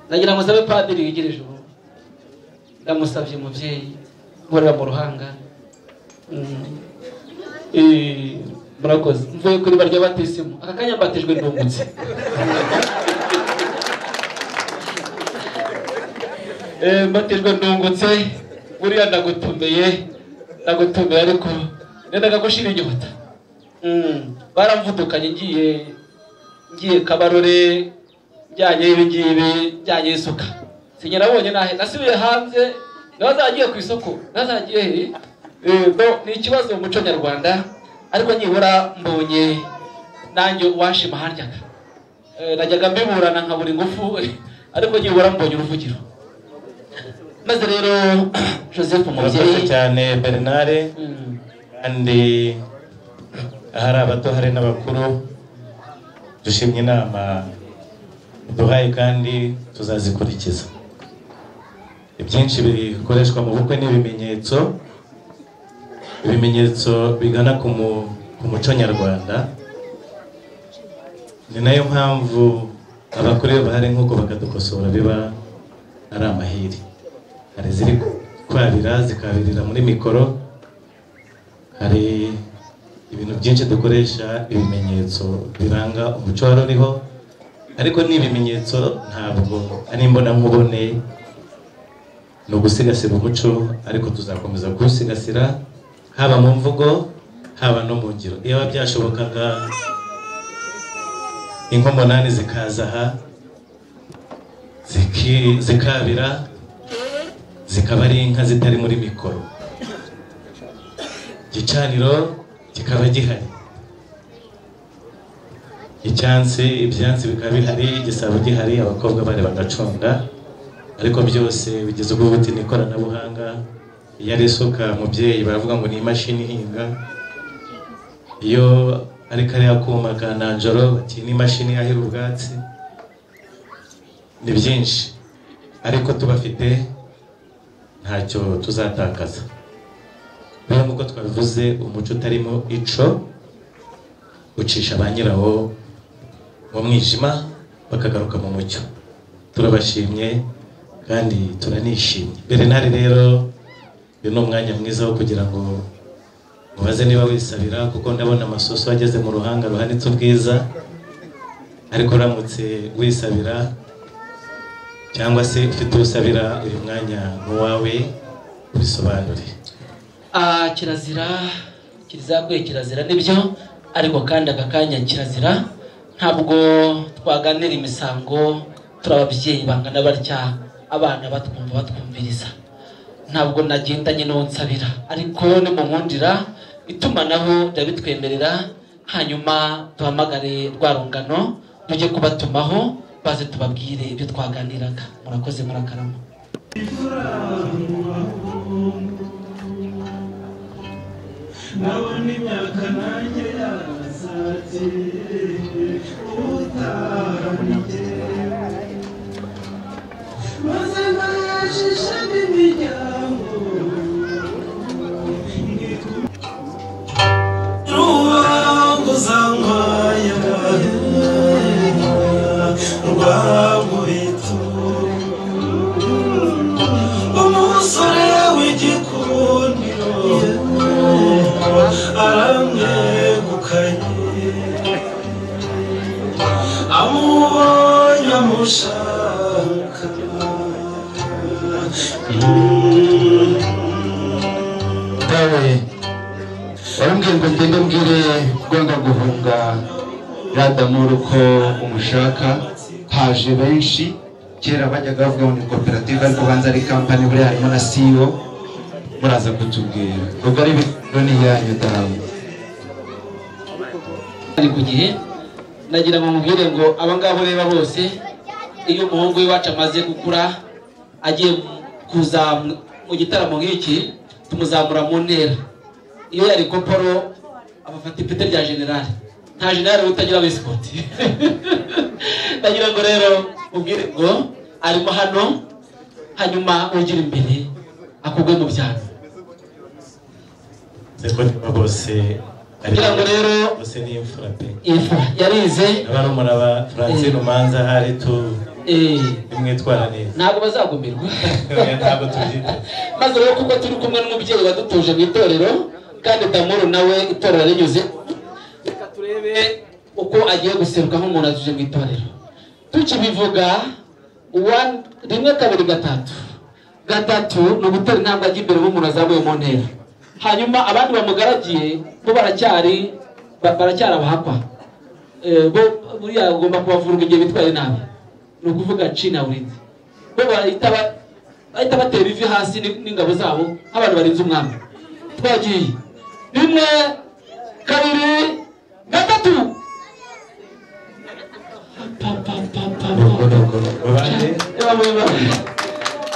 Nagira ngo sabe padiri yigereje ubu, ndamusabye umubyeyi nkorera mu ruhanga, murakoze mvuye kuri barya batisimu aka kanya mbatijwe ndungutse mbatijwe ndungutse buriya ndagutumbeye ariko nendaga gushira inyota baramvudukanye ngiye Kabarore njyanye ibingibi njyanye isuka sinyarabonye nahe nasubiye hanze nazagiye ku isoko nazagiye ni ikibazo mu muco nyarwanda ariko nyibura mbonye nanjye washima haryaga najyaga mbiburana nkabura ingufu ariko nyibura mbonye uruvugiro maze rero Joseph umubyeyi cyane Bernard kandi ahari abato hari n'abakuru dushimye inama duhaye kandi tuzazikurikiza ibyinshi bikoreshwa mu bukwe ibimenyetso bigana ku muco nyarwanda ni nayo mpamvu abakuru bahari nk'uko bakadukosora biba ari amahiri hari ziri kwarira zikabirira muri mikoro hari ibintu byinshi dukoresha ibimenyetso biranga umuco wari uriho ariko ni ibimenyetso ntabwo ari imbonankubone ni ugusigasira umuco ariko tuzakomeza kuwusigasira haba mu mvugo haba no mu ngiro iyo byashobokaga inkomonani zikaza aha zikabira zikaba ari inka zitari muri mikoro igicaniro kikaba gihari ibyansi bikaba bihari igisabo gihari abakobwa bari bagacunda ariko byose bigeze ubwo buti n'ikoranabuhanga iyo ari isuka mubyeyi baravuga ngo ni imashini ihinga iyo ari kariya kuma ka nanjoro bati ni imashini yahira ubwatsi ni byinshi ariko tubafite ntacyo tuzatakaza rero nk'uko twabivuze umuco utarimo ico ucisha ba nyirawo mu mwijima bakagaruka mu mucyo turabashimye kandi turanishimye Bernard rero uyu ni umwanya mwiza wo kugira ngo mubaze niba wisabira kuko ndabona amasoso ageze mu ruhanga ruhanitse ubwiza ariko uramutse wisabira cyangwa se ufite usabira uyu mwanya n'uwawe ubisobanure. Kirazira nibyo ariko kandi aka kanya kirazira ntabwo twaganira imisango turababyeyi bangana barya abana batwumviriza ntabwo nagendanye no nsabira ariko ni mu nkundira itumanaho ndabitwemerera hanyuma duhamagare rwarungano tujye kubatumaho baze tubabwire ibyo twaganiraga murakoze murakarama. Nabona imyaka nanjye yarasatse utahanike maze nayashisha n'imiryango rubanguza nkwaya rwamuheto umusore w'igikundiro aramwegukanye amubonye amushaka dawe warambwiye ngo ngende mbwire rwanga guhunga radamuru ko umushaka haje benshi kera bajyaga bavuga ngo ni koperative ariko banza ari kampani buriya harimo na CEO muraza kutubwira ubwo ari ibironi yanyu dawe ari ku gihe nagira ngo mubwire ngo abangabo reba bose iyo umuhungu w'iwacu amaze gukura agiye kuza mu gitaramo nk'iki tumuzamura mu ntera iyo yari koporo abafata ipete rya generali nta generali utagira bisikoti nagira ngo rero mubwire ngo arimo hano hanyuma ugira imbere akugwe mu byano bose kugira ngo rero bose ni imfura pe imfura yarize abarumuna ba Francine Umanza hari tu imwitwara neza ntabwo bazagumirwa ntabwo tubyita maze rero kuko turi kumwe n'umubyeyi wadutuje mu itorero kandi Damuru nawe itorero rinyuze murebe uko agiye guseruka nk'umuntu atuje mu itorero tukibivuga rimwe kabiri gatatu ni ugutera intambwe ajya imbere nk'umuntu azamuye mu ntera hanyuma abandi bamugaragiye bo baracyari abahakwa bo buriya ugomba kubavurwa igihe bitwaye nabi ni ukuvuga cina burinzi bo bahita batera ivi hasi n'ingabo zabo nk'abantu barinze umwami twagiye rimwe kabiri gatatu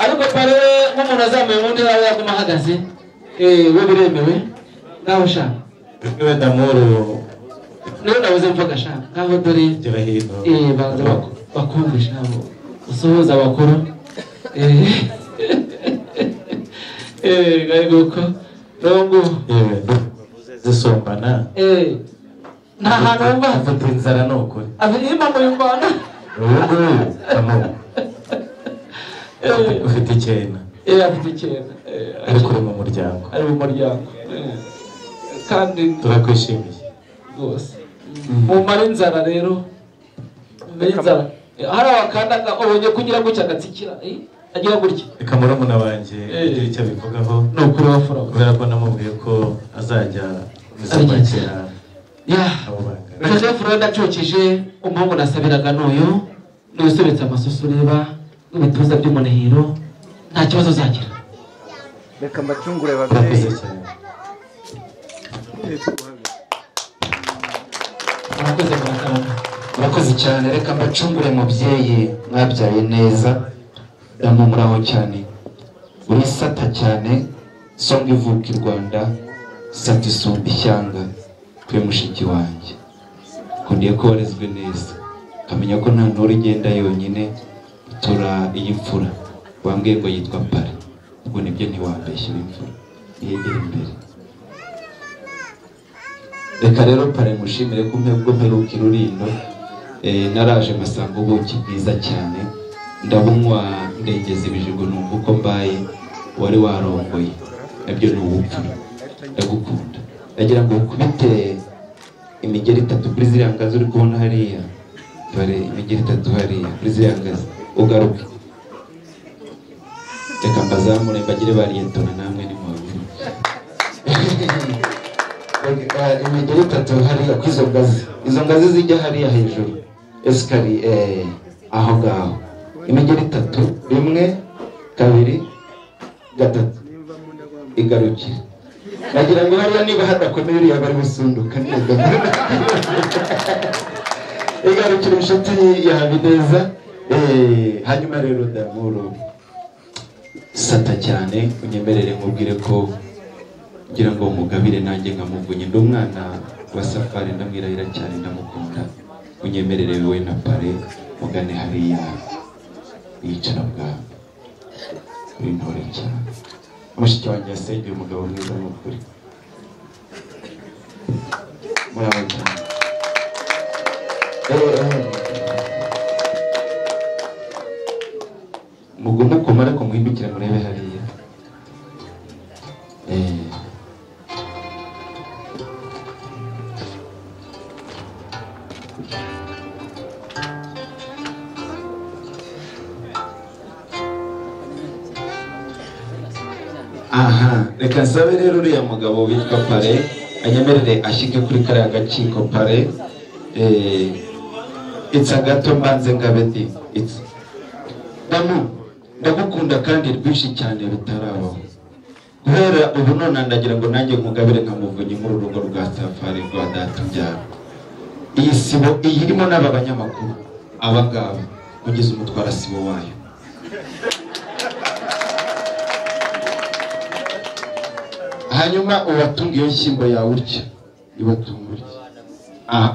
ariko pare nk'umuntu azamuye mu ntera we yaguma ahagaze we biremewe ngaho shaka niwe damuru niwe nabuze mvuga shaka ngaho dore banza bakumvisha nabo usohoza abakuru gayiguko rongo zisombana nta hantu wumva afite inzara ni ukuri abirima mu yumvana ufite icyenda afite icyenda ariko uri mu muryango kandi turakwishimiye rwose mumara inzara rero inzara hari abakandaga ubonye kugira gutya agatsikira agira gutya reka murumuna wanjye agira icyo abivugaho ni ukuri wafura kubera ko namubwiye ko azajya kwakira abo bangana Joseph Rwanda acukije umuhungu nasabiraga n'uyu n'usobetse amasoso ureba n'ibituza by'umunehiro nta kibazo uzagira reka mbacungure babyeyi murakoze cyane reka mbacungure mubyeyi mwabyaye neza ndamumuraho cyane uri sata cyane songa ivuka i Rwanda sata isumba ishyanga kwe mushiki wanjye kundiye ko warezwe neza kamenya ko nta ntore igenda yonyine itura iy'imfura wambwiye ngo yitwa Pare ubwo nibyo ntiwambeshye w'imfura yegera imbere reka rero Pare mushimire ko mperuka irurindo naraje masanga ubuki bwiza cyane ndabunywa ndegeza ibijigo numva uko mbaye wari warongoye nabyo ni ubupfura ndagukunda ndagira ngo ukubite imigeri 3 kuri ziriya ngazi uri kubona hariya dore imigeri 3 hariya kuri ziriya ngazi ugaruke reka mbazamure mbagire bariyetona namwe ni mubiri imigeri 3 hariya ku izo ngazi zijya hariya hejuru esikari aho ngaho imigeri 3 rimwe kabiri gatatu igarukire nagira ngo hariya niba hadakomeye uriya bari gusunduka neza igarukire inshuti ya Habineza hanyuma rero damuru sata cyane unyemerere nkubwire ko ngira ngo mugabire nanjye nkamuvunye ndi umwana wa Safari ndamwirahira cyane ndamukunda unyemerere wowe na Pare mugane hariya yicara bwawe uri ntore cyane mushiki wanjye yasengeye umugabo mwiza n'ukuri muraho cyane mugume kumara ko muhindukire murebe hariya aha reka nsabe rero uriya mugabo witwa Pare anyemerere ashyike kuri kariya gaciko Pare itsa gato mbanze ngabedi itsa damu ndagukunda kandi rwinshi cyane bitarabaho guhera ubu none ndagira ngo nanjye mugabire nkamuvunye muri urugo rwa Safari rwa datubyara iyi sibo irimo n'aba banyamakuru abangaba kugeza umutwara sibo wayo hanyuma ubatunga iyo nshyimbo yawe utya ibatungurye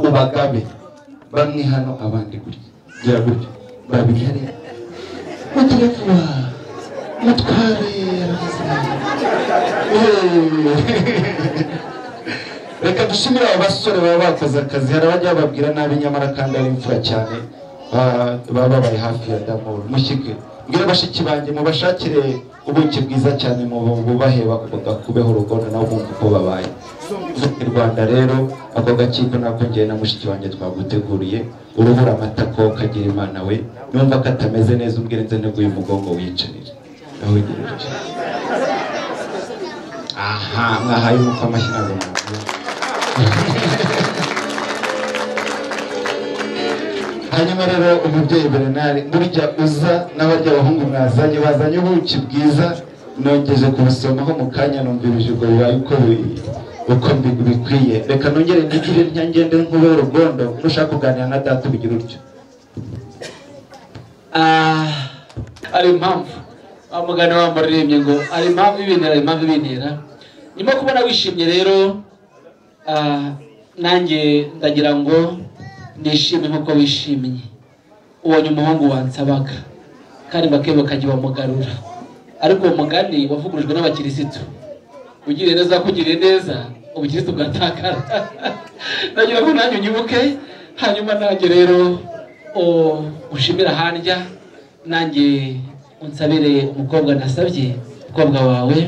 ubagabe bamwe hano abandi gutya gira gutya babiri hariya mutire vuba mutware reka dushimire aba basore baba bakoze akazi hari abajya bababwira nabi nyamara kandi ari imfura cyane baba babaye hafi ya damuru mushyike mbwira bashiki banjye mubashakire ubuki bwiza cyane mu bubahe kubeho urugondo nabo bumva uko babaye mu Rwanda rero ako gakindo nako ngiye na mushiki wanjye twaguteguriye urubura amatako kagira Imana we numva katameze neza ubwire nze neguye umugongo wicarire aho ugereje aha mwahaye umuko amashyirago hanyuma rero umubyeyi Bernard burya uza n'abarya abahungu mwazanye bazanye ubuki bwiza nongeje kubusomaho mu kanya numva ibijigo bibaye uko bikwiye reka nongere ndigire ntangende nkube urugondo nushaka kuganira na data ubigira utyo ari impamvu amugana wambaririmbye ngo ari impamvu ibintera nyuma kubona wishimye rero nanjye ndagira ngo nishime nkuko wishimye ubonye umuhungu wansabaga kandi bakebe bakajya bamugarura ariko uwo mugani wavugurujwe n'abakirisitu ugiriye neza kugiriye neza ubukirisitu bwatakara nagira ngo nanjye unyibuke hanyuma nanjye rero ushimira handya nanjye unsabire umukobwa nasabye umukobwa wawe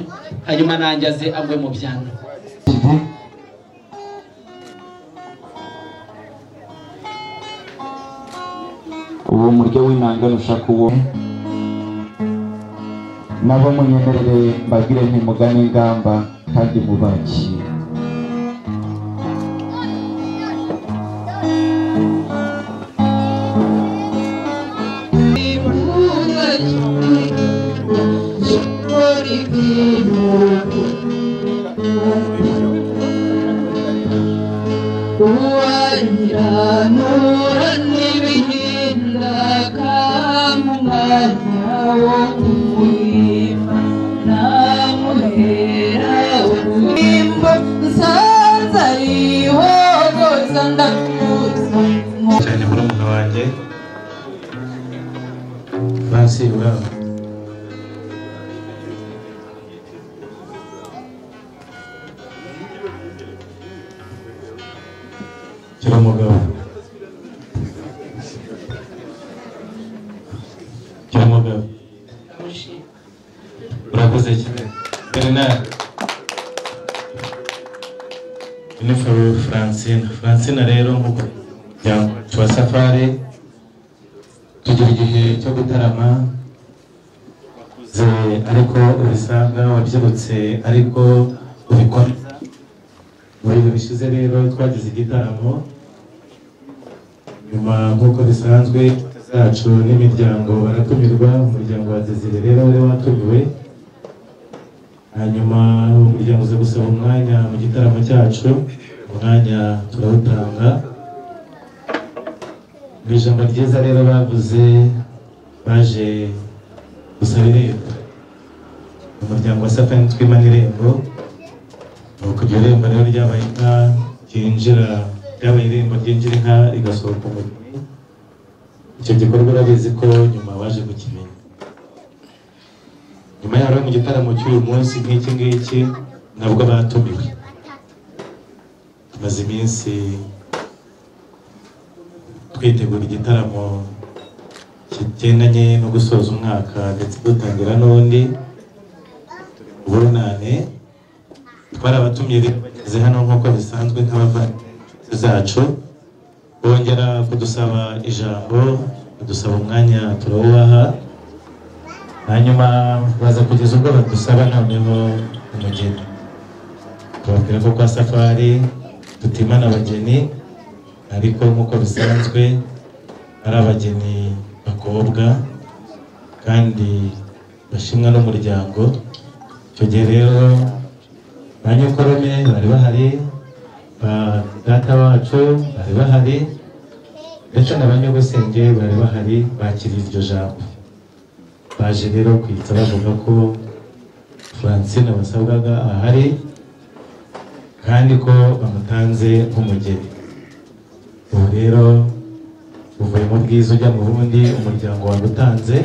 hanyuma nanjye aze agwe mu byano uwo muryo w'inanga nushaka uwo nabo munyemerere mbabwire ntimugane ingamba kandi mubakire cyane muri umuntu wanjye Francis Brown Kiramugabo urakoze cyane Bernard Inifuru Francine rero nkuko cywa safari tugira igihe cyo gutarama ariko ubisanga wabyibutse ariko ubikomeza mu bihe bishize rero twagize igitaramo nyuma nk'uko bisanzwe zacu n'imiryango baratumirwa umuryango wa Desire rero wari watumiwe hanyuma umuryango uza gusaba umwanya mu gitaramo cyacu umwanya turawutanga mu ijambo ryiza rero bavuze baje gusaba irembo umuryango wa Safari twimana irembo kugira irembo rero ryabaye inka ryinjira ryabaye irembo ryinjira inka rigasohoka umugeni icyo gikorwa urabizi ko nyuma waje kukimenya nyuma yaho mu gitaramo cy'uyu munsi nk'iki ngiki nabwo batumiwe tumaze iminsi twitegura igitaramo kigendanye no gusoza umwaka ndetse dutangira n'undi ubunane twarabatumye rero bageze hano nk'uko bisanzwe nk'abavandimwe zacu bongera kudusaba ijambo kudusaba umwanya turawubaha hanyuma baza kugeza ubwo badusaba noneho umugeni tubabwira ko kwa Safari tutimana abageni ariko nk'uko bisanzwe ari abageni bakobwa kandi bashimwa n'umuryango icyo gihe rero ba nyokorome bari bahari ba data wacu bari bahari ndetse na ba nyogosenge bari bahari bakiriye iryo jambo baje rero kwitsa bavuga ko Francine basabwaga ahari kandi ko bamutanze nk'umugeni ubu rero uvuye mu bwiza ujya mu bundi umuryango wagutanze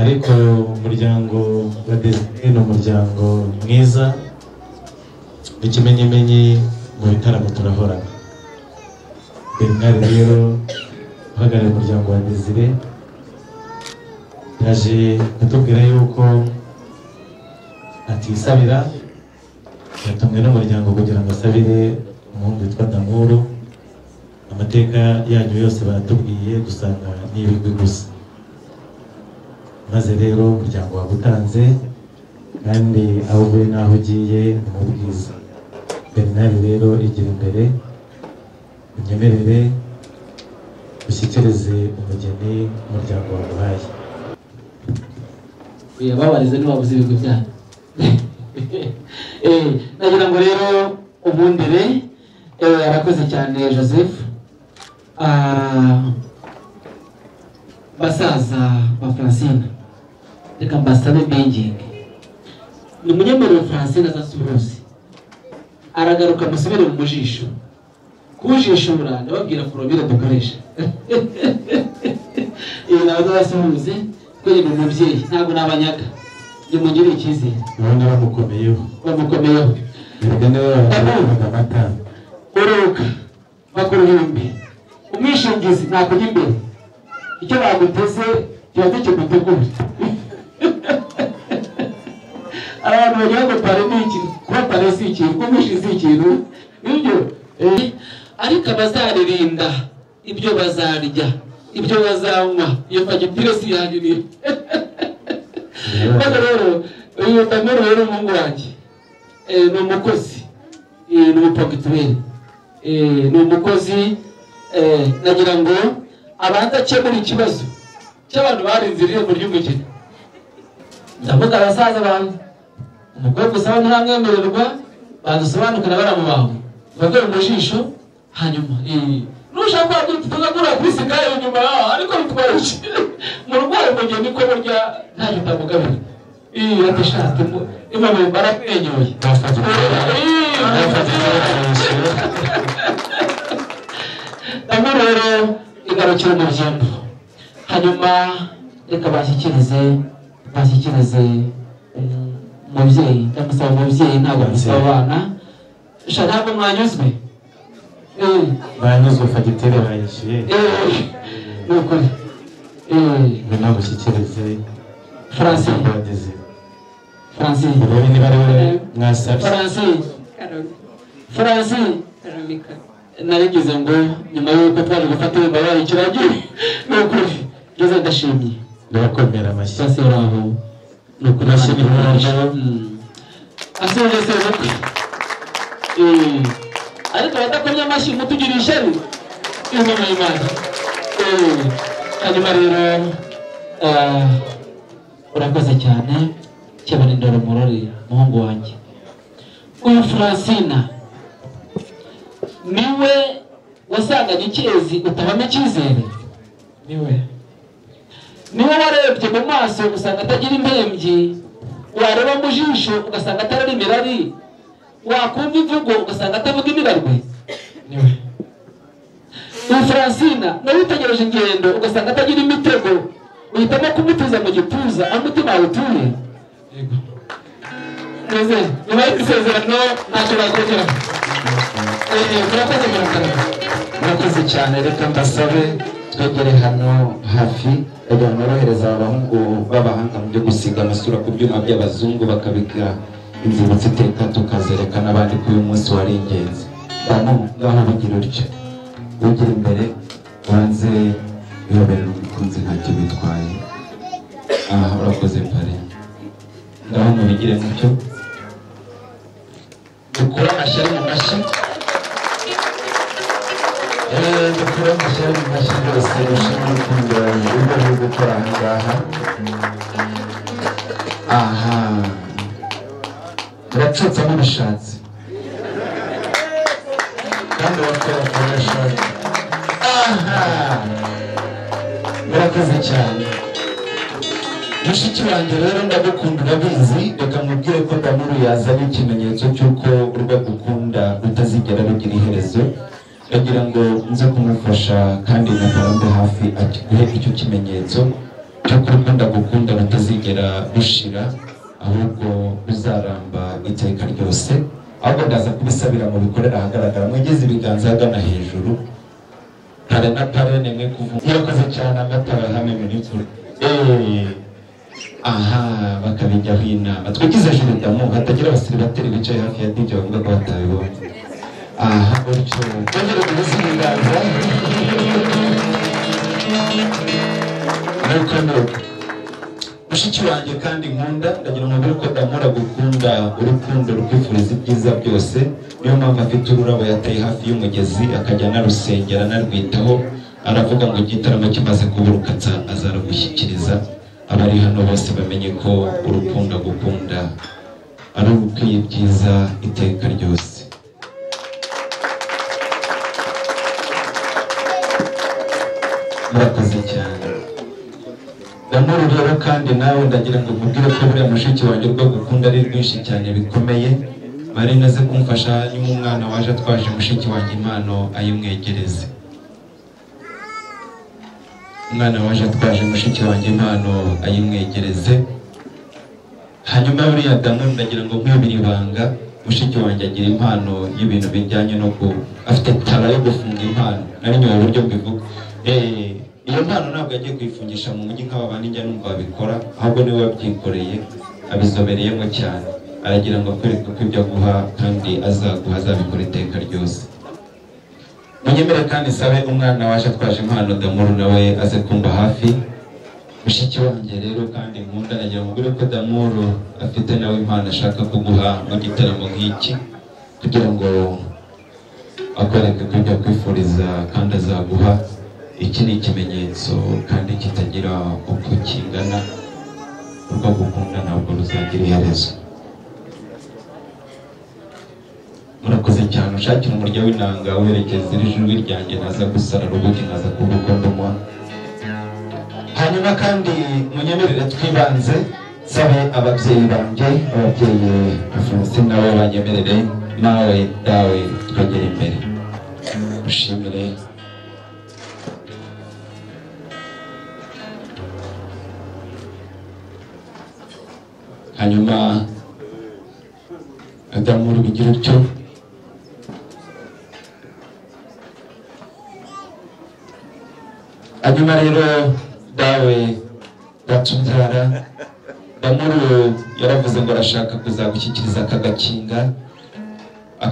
ariko umuryango wa Desire ni umuryango mwiza n'ikimenyimenyi mu bitaramo turahorana Bernard rero uhagarariye umuryango wa Desire yaje kutubwira yuko atisabira, yatumwe n'umuryango kugira ngo asabire umuhungu witwa Damuru. Amateka yanyu yose baratubwiye, dusanga n'ibigwi gusa. Maze rero umuryango wagutanze, kandi aho uvuye n'aho ugiye ni mu bwiza. Bernard rero igira imbere, unyemerere ushyikirize umugeni umuryango waguhaye. Babarize ntibabuze ibigwi byanyu. Nagira ngo rero ubundire arakoze cyane Joseph. Basaza ba Francine, reka mbasabe bengingi ni munyemerero Francine azasuhuze, aragaruka musubire mu mujisho kujishura, ndababwira kurobire dukoresha. Nawe azasuhuze kwe ni umubyeyi, ntabwo nabanyaga, nimugire icyizere. None bamukomeyeho amata uruka bakuruhimbi umwishingizi nakujya imbere, icyo baguteze kiba kigutegura. Abantu bagira ngo pare ni iki, kuba pare si ikintu, kuba umwishingizi si ikintu, ibyo ariko abazaririnda ibyo bazarya, ibyo bazanywa, iyo fagitire si yanyu. Maze rero uyu Damuru rero umuhungu wanjye ni umukozi, ni umupagituberi, ni umukozi. Nagira ngo abanza akemura ikibazo cy'abantu barinze irembo ry'umugeni. Ndavuga abasaza bantu, umukobwa usaba ntaramwemererwa, badusobanukana baramubaho bave mu jisho, hanyuma nushaka tugakora kuri sikaye inyuma, ariko bitwaye iki mu rwaye umugeni ko burya ntacyo utamugabira. Atishati imwe baramwenyoye. Damuru rero igarukira umubyimbo, hanyuma reka bashyikirize umubyeyi. Ndamusaba umubyeyi, ntabwo musaba abana. Ntabwo mwanyuzwe? banyuzwe, fagitire bayishyuye. Ni ukuri. Ntabwo ushyikirize Francine. Ubu niba ari we mwasabye. Francine. Narigize ngo nyuma y'uko twaje gufata imbabare ikiragiye, ni ukuri ngeze ndashimye. Ndabakomera amashyi. Sase uraho, ni ukuri ashimye umuryango. Asubije se ubukwe. Ariko badakomye amashyi mutugira ishyari inyuma y'Imana. Hanyuma rero urakoze cyane cyabane ndoro murori muhungu wanjye. Uyu Francine niwe wasanganye icyezi utabamo icyizere, niwe warebye mu maso ugasanga atagira impembyi, wareba mu jisho ugasanga atarari imirari, wakumva imvugo ugasanga atavuga imirarwe. Uyu Francine nawe witegereje ingendo ugasanga atagira imitego, uhitamo kumutuza mu gituza aho umutima wawe utuye. Nyuma y'isezerano ntacyo bakongera. Murakoze cyane, reka mbasabe twegere hano hafi kugira ngo norohereza abahungu b'abahanga mu byo gusiga amasura ku byuma by'abazungu bakabika inzibutso iteka, tukazereka n'abandi ko uyu munsi wari ingenzi. Ngaho bigira utyo, ugira imbere ubanze wiyoberera umukunzi ntacyo bitwaye. Urakoze pare, ngaho mubigire mutyo, dukura amashyari mu mashyi. Dukura amashyari mu mashyi rwose, ushima urukundo rwo ruri gukora aha ngaha. Turacutse n'ubushatsi kandi wakora kubashatsi. Murakoze cyane mushiki wanjye rero, ndagukunda urabizi. Reka mubwire ko Damuru yazanye ikimenyetso cy'uko urwo gukunda rutazigera rugira iherezo. Ndagira ngo nze kumufasha kandi nakarande hafi akiguhe icyo kimenyetso cy'uko urukunda gukunda rutazigera rushira, ahubwo ruzaramba iteka ryose. Ahubwo ndaza kubisabira mu bikorera ahagaragara, mwegeze ibiganza hagana hejuru. Pare na pare nemwe kuvuga. Murakoze cyane, amata bahame muri kure. aha bakabijyaho inama twigize Julidamu hatagira abasiribateri bicaye hafi ya DJ bavuga ko batabibonye aha gutyo bagera ku bizingaza nuko mushiki wanjye kandi nkunda ndagira ngo mbere ko Damura gukunda urukundo rukwifuriza ibyiza byose niyo mpamvu afite ururabo yateye hafi y'umugezi akajya narusengera narwitaho aravuga ngo igitaramo kimaze kuburuka azarugushyikiriza abari hano bose bamenye ko urukundo gukunda ari urukwiye ibyiza iteka ryose murakoze cyane Damuru rero kandi nawe ndagira ngo mubwire ko buriya mushiki wanjye rwo gukunda ari rwinshi cyane bikomeye bari naze kumfasha nyuma umwana waje atwaje mushiki wanjye impano ayimwegereze umwana waje atwaje mushiki wanjye impano ayimwegereze hanyuma buriya Damuru ndagira ngo nkwibire ibanga mushiki wanjye agira impano y'ibintu bijyanye no afite tara yo gufunga impano nari nyuma uburyo mbivuga iyo mpano ntabwo yagiye kwifungisha mu mujyi nk'aba bandi njya numva babikora ahubwo niwe wabyikoreye abizobereyemo cyane aragira ngo akwereke ko ibyo aguha kandi azaguha azabikora iteka ryose munyemere kandi sabe umwana waje atwaje impano Damuru nawe aze kumva hafi mushiki wanjye rero kandi nkunda nagira ngo mbwire ko Damuru afite nawe impano ashaka kuguha mu gitaramo nk'iki kugira ngo akwereke ko ibyo akwifuriza kandi azaguha iki ni ikimenyetso kandi kitagira uko kingana urwo gukunda ntabwo ruzagira iherezo murakoze cyane ushakira umurya w'inanga werekeza iri jwi ryanjye naza gusara rubuti nkaza kugukondomwa hanyuma kandi munyemerere twibanze sabe ababyeyi banjye ababyeyi Francine nabo banyemerere nawe dawe twegere imbere ushimire hanyuma Damuru bigira utyo hanyuma rero dawe gatubyara Damuru yaravuze ngo arashaka kuzagushyikiriza aka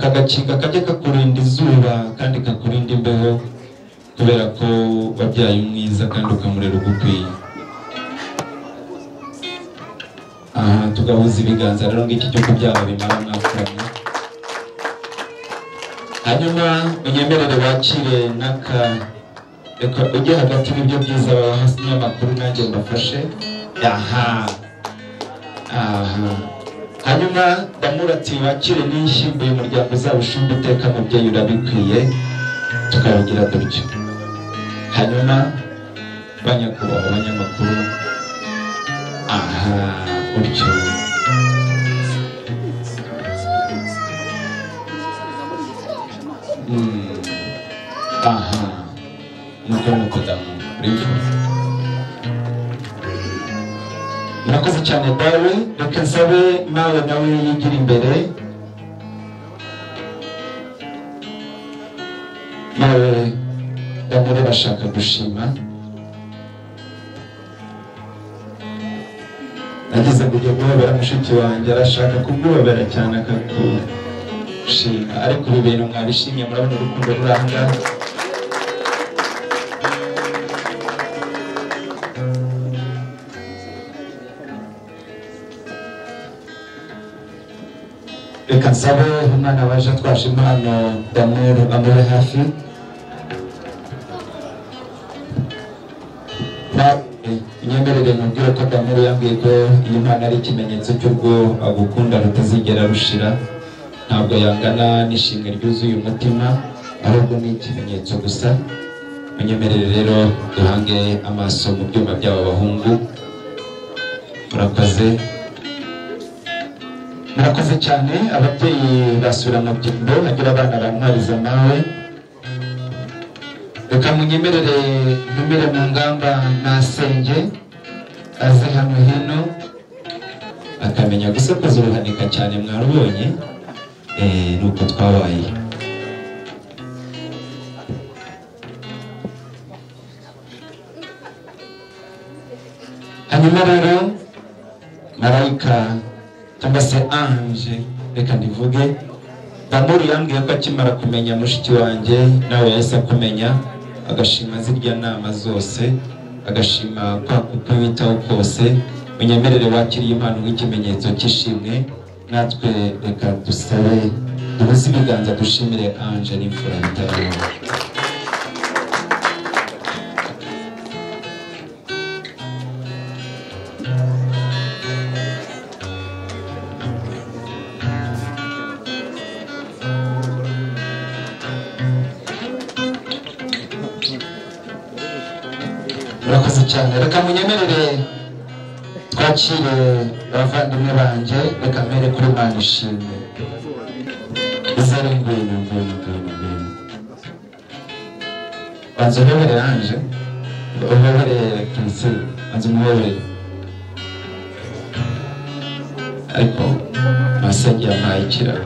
gakinga kajya kakurinda izuba kandi kakurinda imbeho kubera ko wabyaye umwiza kandi ukamurera ugukwiye aha tugahuza ibiganza rero ngiki cyo kubyara bimara mwakuranye hanyuma unyemerere wakire n'aka reka ujye hagati y'ibyo byiza hasi n'amakuru nanjye mbafashe aha hanyuma Damuru ati wakire n'ishyimbo y'umuryango uzabushinga iteka mubyeyi urabikwiye tukabigira dutyo hanyuma banyakubahwa abanyamakuru aha gutyo aha nuko Damuru murakoze cyane dawe reka nsabe nawe yigira imbere nawe Damuru bashaka gushima nageze kujya guhobera mushiki wanjye arashaka kuguhobera cyane akagushima ariko ibi bintu mwabishimye murabona urukundo ruranga reka nsabe umwana waje atwaje impano Damuru amube hafi inyemerere mubwire ko Damuru yambwiye ko iyi mpano ari ikimenyetso cy'urwo agukunda rutazigera rushira ntabwo yangana n'ishimwe ryuzuye umutima ahubwo ni ikimenyetso gusa munyemerere rero duhange amaso mu byuma by'aba bahungu murakoze cyane ababyeyi basubira mu byimbo hagira abana bantwariza nawe reka munyemerere ntumire mu ngamba nasenge aze hano hino akamenya gusokoza uruhanika cyane mwarubonye nuko twabaye hanyuma rero marayika cyangwa se ange reka ndivuge Damuru yambwiye ko akimara kumenya mushiki wanjye nawe yahise akumenya agashima zirya nama zose agashima kwa kuko witaho kose unyemerere wakiriye impano nk'ikimenyetso cy'ishimwe natwe reka dusabe duhuze ibiganza dushimire ange n'imfura y'Imana. Murakoze cyane reka munyemerere twakire abavandimwe banjye reka mbere kuri Imana ishimwe izere ngwino banza uhobere Ange uhobere Prince banza umuhobere ariko masenge yampaye ikiraro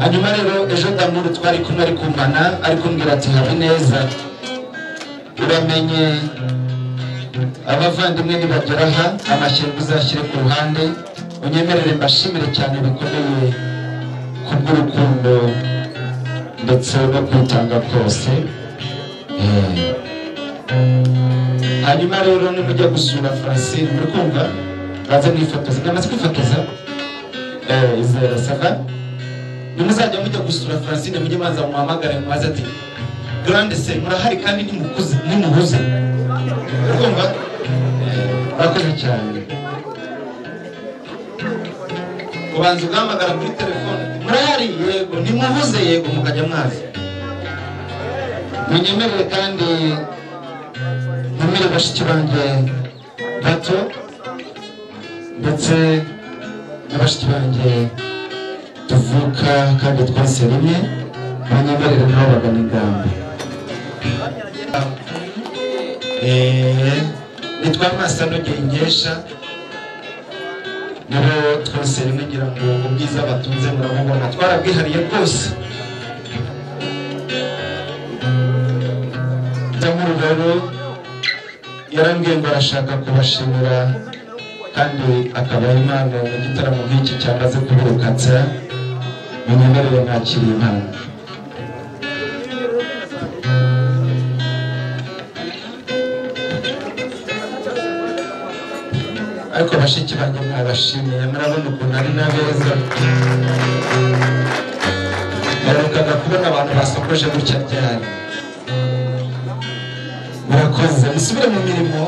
hanyuma rero ejo Damuru twari kumwe ari kumpana ari kumbwira ati Habineza uramenye abavandimwe nibagera aha amashyamba uzashyire ku ruhande unyemerere mbashimire cyane bikomeye kubw'urukundo ndetse no kwitanga kose. Hanyuma rero nimujya gusura Francine muri kumva baze mwifotoza namaze kwifotoza izera saka nimuzajya mujya gusura Francine mujye maza muhamagare mubaze ati grande se murahari kandi nimuhuze kumva bakoze cyane ubanza ugahamagara kuri telefone murahari yego nimuhuze yego mukajya mwaza munyemerere kandi ntumire bashiki banjye bato ndetse n'abashiki banjye tuvuka kandi twese rimwe munyemerere nabo bagana ingamba nitwa Masanogeye Inkesha nibo twese rimwe ngira ngo ubwiza batunze murabubona twarabwihariye rwose. Damuru rero yarambwiye ngo arashaka kubashimira kandi akabaha impano mu gitaramo nk'iki cyamaze kuburukatsa munyemerere mwakiriye impano. ariko bashiki banjye mwabashimiye murabona ukuntu ari n'abeza barukaga kubona abantu basokoje gutya ryari murakoze musubire mu mirimo.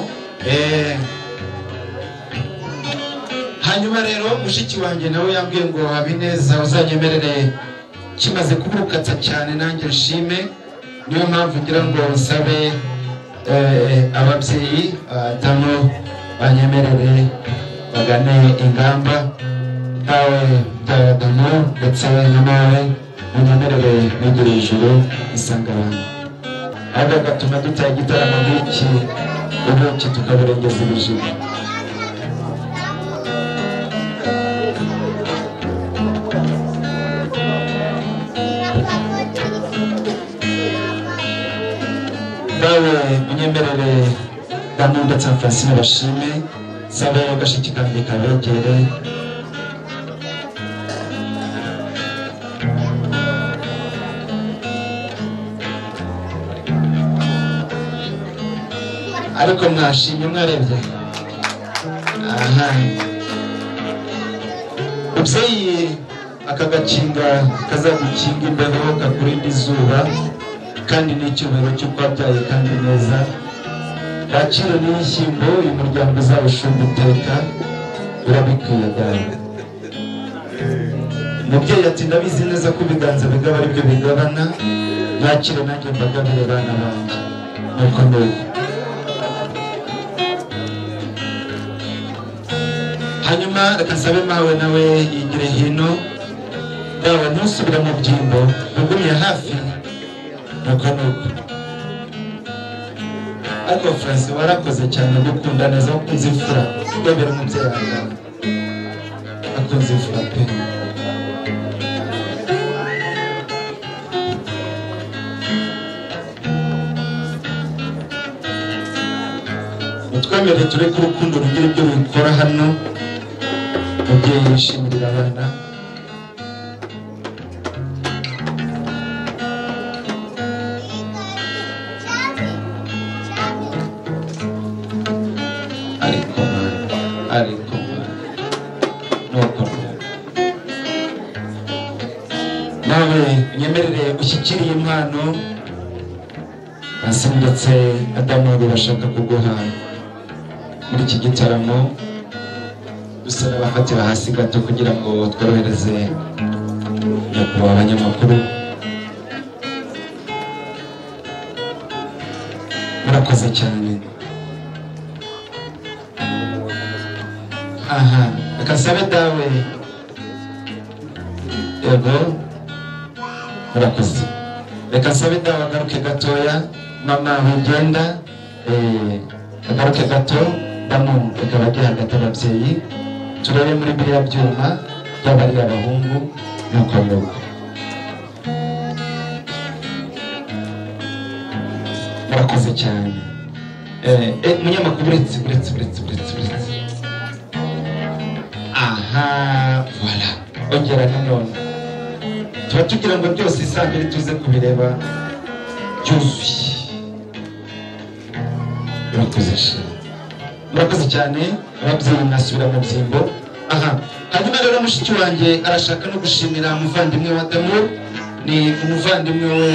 Hanyuma rero mushiki wanjye nawe yambwiye ngo Habineza uzanyemerere kimaze kuburukatsa cyane nanjye nshime niyo mpamvu ngira ngo nsabe ababyeyi tano banyemerere bagane ingamba nawe Damuru ndetse nawe munyemerere mwigire ijuru isanga abantu ahubwo gatuma dutaha igitaramo nk'iki ubuki tukaburengeza ibijuru. nawe munyemerere Damuru ndetse na Francine bashime sabe gashiki kandi kabegere ariko mwashimye mwarebye aha mubyeyi aka gakinga kazagukinga imbeho kakurinda izuba kandi n'icyubahiro cy'uko wabyaye kandi neza Gaciro n'ishyimbo uyu muryango uzawushunga iteka urabikwiye dawe. Umubyeyi ati ndabizi neza ko ibiganza bigaba ari byo bigabana Gaciro nanjye mbagabire bana banjye nuko nuko. Hanyuma reka nsabe mawe nawe yigire hino dawe ntusubire mu byimbo ugumye hafi nuko nuko. ariko Francis warakoze cyane gukunda neza ukunze imfura ndebera umubyeyi wawe akunze imfura pe. mutwemerere tureke urukundo rugira ibyo rukora hano mubyeyi yishimira abana ariko nuko nawe unyemerere ushyikiriye impano hasi ndetse Adamu bashaka kuguha muri iki gitaramo gusa n'abafatira hasi gato kugira ngo tworohereze nyakubahwa abanyamakuru murakoze cyane aha reka nsabe dawe yego murakoze reka nsabe dawe agaruke gatoya mama wigenda agaruke gato damu reka bajye hagati ababyeyi turebe muri biriya byuma byaba ari abahungu nuko nuko murakoze cyane munyamakuru uretse aha voilà ongera nanone tuba tugira ngo byose isambere tuze kubireba byuzuye murakoze cyane ababyeyi mwasubira mu byimbo aha hanyuma rero mushiki wanjye arashaka no gushimira umuvandimwe wa Adamu ni umuvandimwe we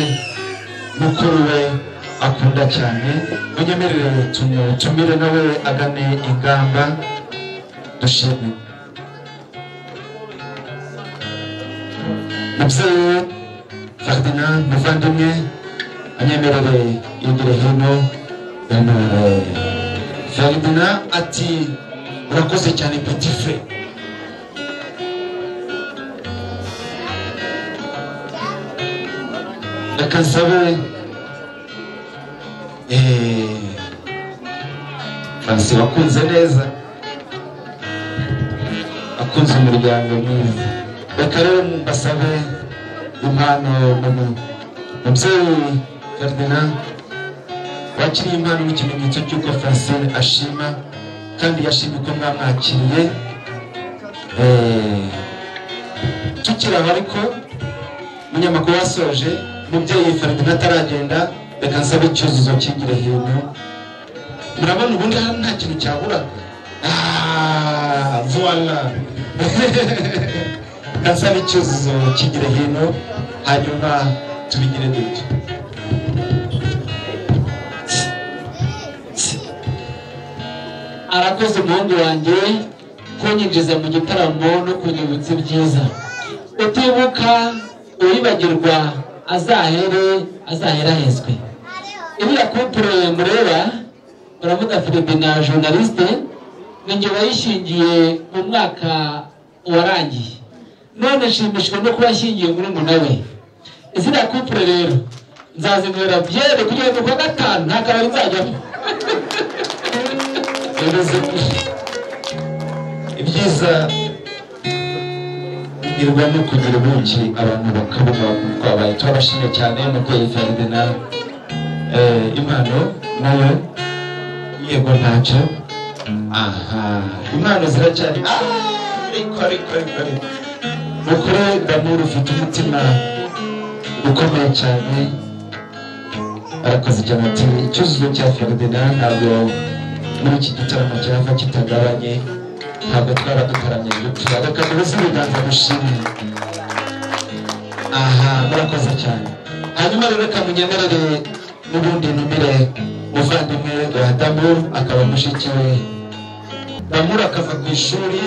mukuru we akunda cyane unyemerere tumire nawe agane ingamba dushime mubyeyi Ferdinand muvandimwe anyemerere yegere hino Ferdinand ati urakoze cyane petit frère reka nsabe Francis wakunze neza akunze umuryango mwiza reka rero mbasabe impano mubyeyi Ferdinand wakiriye impano n'ikimenyetso cy'uko Francine ashima kandi yashimye ko mwamwakiriye tukiri aho ariko munyamakuru wasoje mubyeyi Ferdinand ataragenda reka nsabe icyuzuzo kigire hino murabona ubundi hano nta kintu cyabura voilà nsabe icyuzuzo kigire hino hanyuma tubigire dutyo arakoze umuhungu wanjye kunyinjiza mu gitaramo no kunyibutsa ibyiza utibuka uwibagirwa azahera hezwe iriya couple mureba uravuga Philippe na journaliste ninjye wayishingiye mu mwaka warangiye none nshimishijwe no kuba ashyingiye muri we izina couple rero nzazinywera byere kugira ngo kwa gatanu nta kabari nzajyamo ibyiza bigirwa no kugira ubuki abantu bakabona twabaye twabashimye cyane mubyeyi Ferdinand impano nayo yego ntacyo aha impano ziracyari ariko mukuru Damour ufite umutima ukomeye cyane arakoze cyane ati icyuzuzo cya Ferdinand ntabwo muri iki gitaramo cyava kitagabanye ntabwo twaba dutaranye gupfira reka duhuze ibiganza dushimye aha murakoze cyane hanyuma rero reka munyemerere n'ubundi numire muvandimwe wa Damour akaba mushiki we Damour akava ku ishuri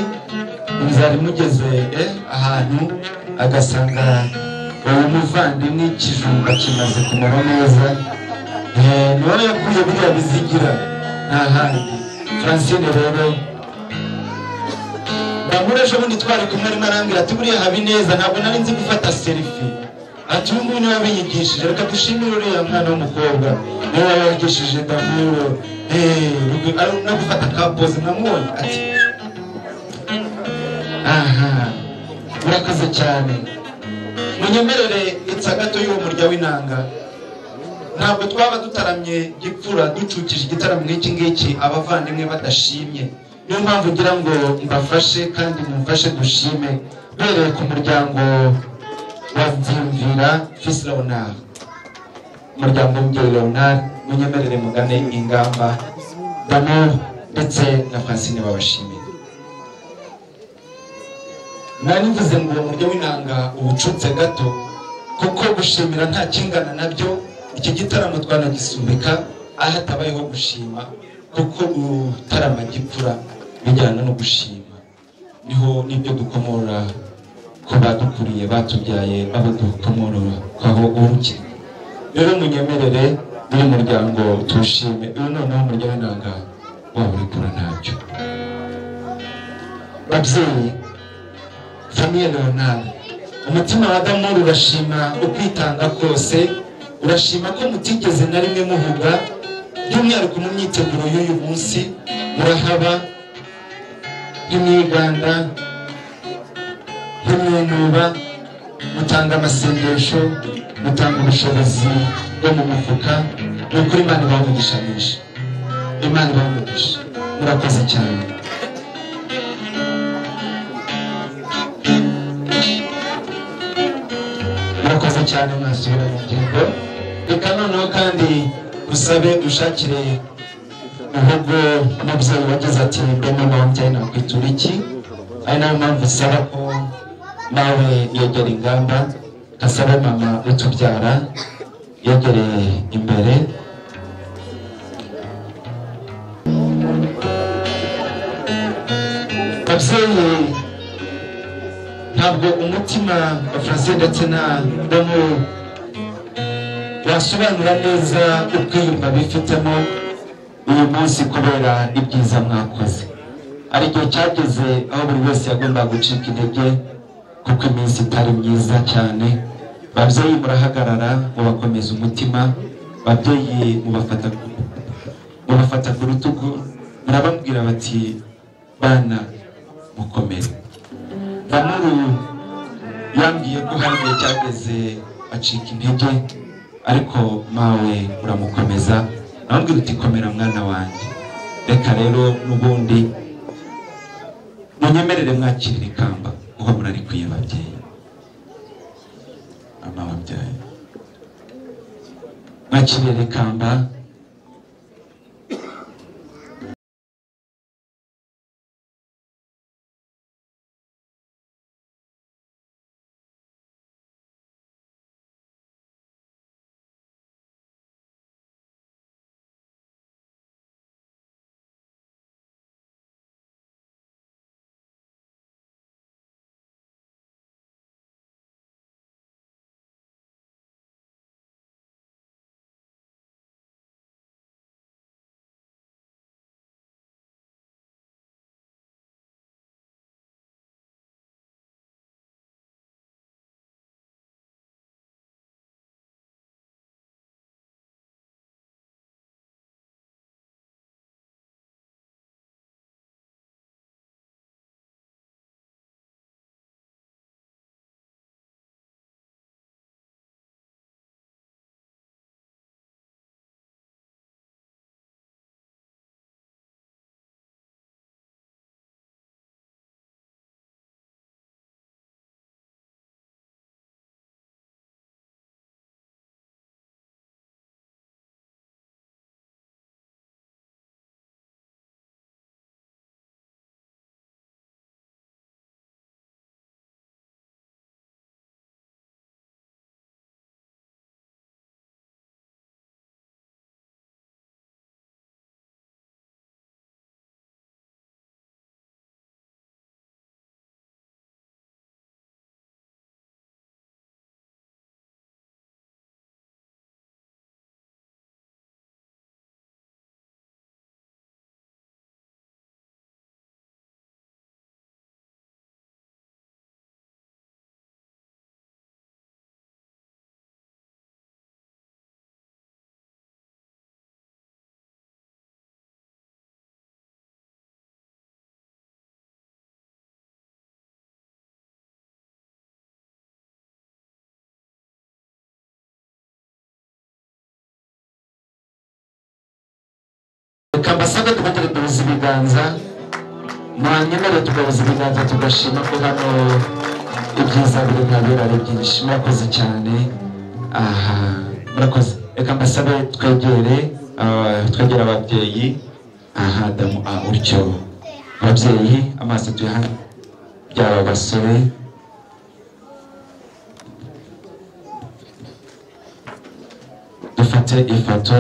inzara imugeze ahantu agasanga uwo muvandimwe ikijumba kimaze kumera neza niwe yakuye buriya bizigira nta handi Francine rero Damour ejo bundi twari kumwe arimo arambwira ati buriya Habineza ntabwo nari nzi gufata selfie ati uyu nguyu niwe wabinyigishije reka dushimire uriya mwana w'umukobwa niwe wabigishije Damour no gufata ka pose namubonye ati aha murakoze cyane munyemerere itsa gato y'uwo murya w'inanga ntabwo twaba dutaramye gipfura ducukije igitaramo nk'iki ngiki abavandimwe badashimye. Niyo mpamvu ngira ngo mbafashe kandi mumfashe dushime duhereye ku muryango wa Byimvira Fils Leonard, umuryango w'umubyeyi Leonard, munyemerere mugane ingamba D'amour ndetse na Francine babashimira. Nari mvuze ngo umuryo w'inanga ubucutse gato kuko gushimira nta kingana nabyo. Iki gitaramo twanagisubika aho hatabayeho gushima, kuko gutarama gipfura bijyana no gushima, niho nibyo dukomora ku badukuriye batubyaye, abo dukomorora kwaho uruki. Rero munyemerere uyu muryango tuwushime. Uyu noneho umuryo w'inanga waba uri kura ntabyo. Babyeyi, famiye Leonard, umutima wa D'amour urashima ukwitanga kose, urashima ko mutigeze na rimwe muvuga, by'umwihariko mu myiteguro y'uyu munsi murahaba nk'imyiganda, nk'imyunuba, mutanga amasengesho, mutanga ubushobozi bwo mu mufuka. Ni ukuri Imana ibamugisha menshi, Imana ibamugisha. Murakoze cyane. Murakoze cyane, mwasubira mu ngingo. Reka noneho kandi usabe ushakire urugo umubyeyi wagize ati mbona wambyaye nakwitura iki. Ari nayo mpamvu usaba ko nawe yegera ingamba, asaba mama utubyara yegereye imbere. Babyeyi, ntabwo umutima wa Francine ndetse na D'amour wasobanura neza ukwiyumva bifitemo uyu munsi kubera ibyiza mwakoze. Hari igihe cyageze aho buri wese yagomba gucika intege kuko iminsi itari myiza cyane. Babyeyi murahagarara mubakomeza umutima, babyeyi mubafata ku rutugu, murababwira bati bana mukomere. D'amour yambwiye ko hari igihe cyageze acika intege, ariko mawe uramukomeza, nababwira uti komera mwana wanjye. Reka rero n'ubundi munyemerere mwakirira ikamba uko murarikwiye babyeyi. Mama wabyaye, mwakirire ikamba. reka mbasabe twongere duhuze ibiganza mwanyemere tugahuza ibiganza tugashima ko hano ibyiza biri nkabera ari byinshi murakoze cyane aha murakoze reka mbasabe twegere ababyeyi aha damu utyo ababyeyi amaso tuyahana byaba basore dufate ifoto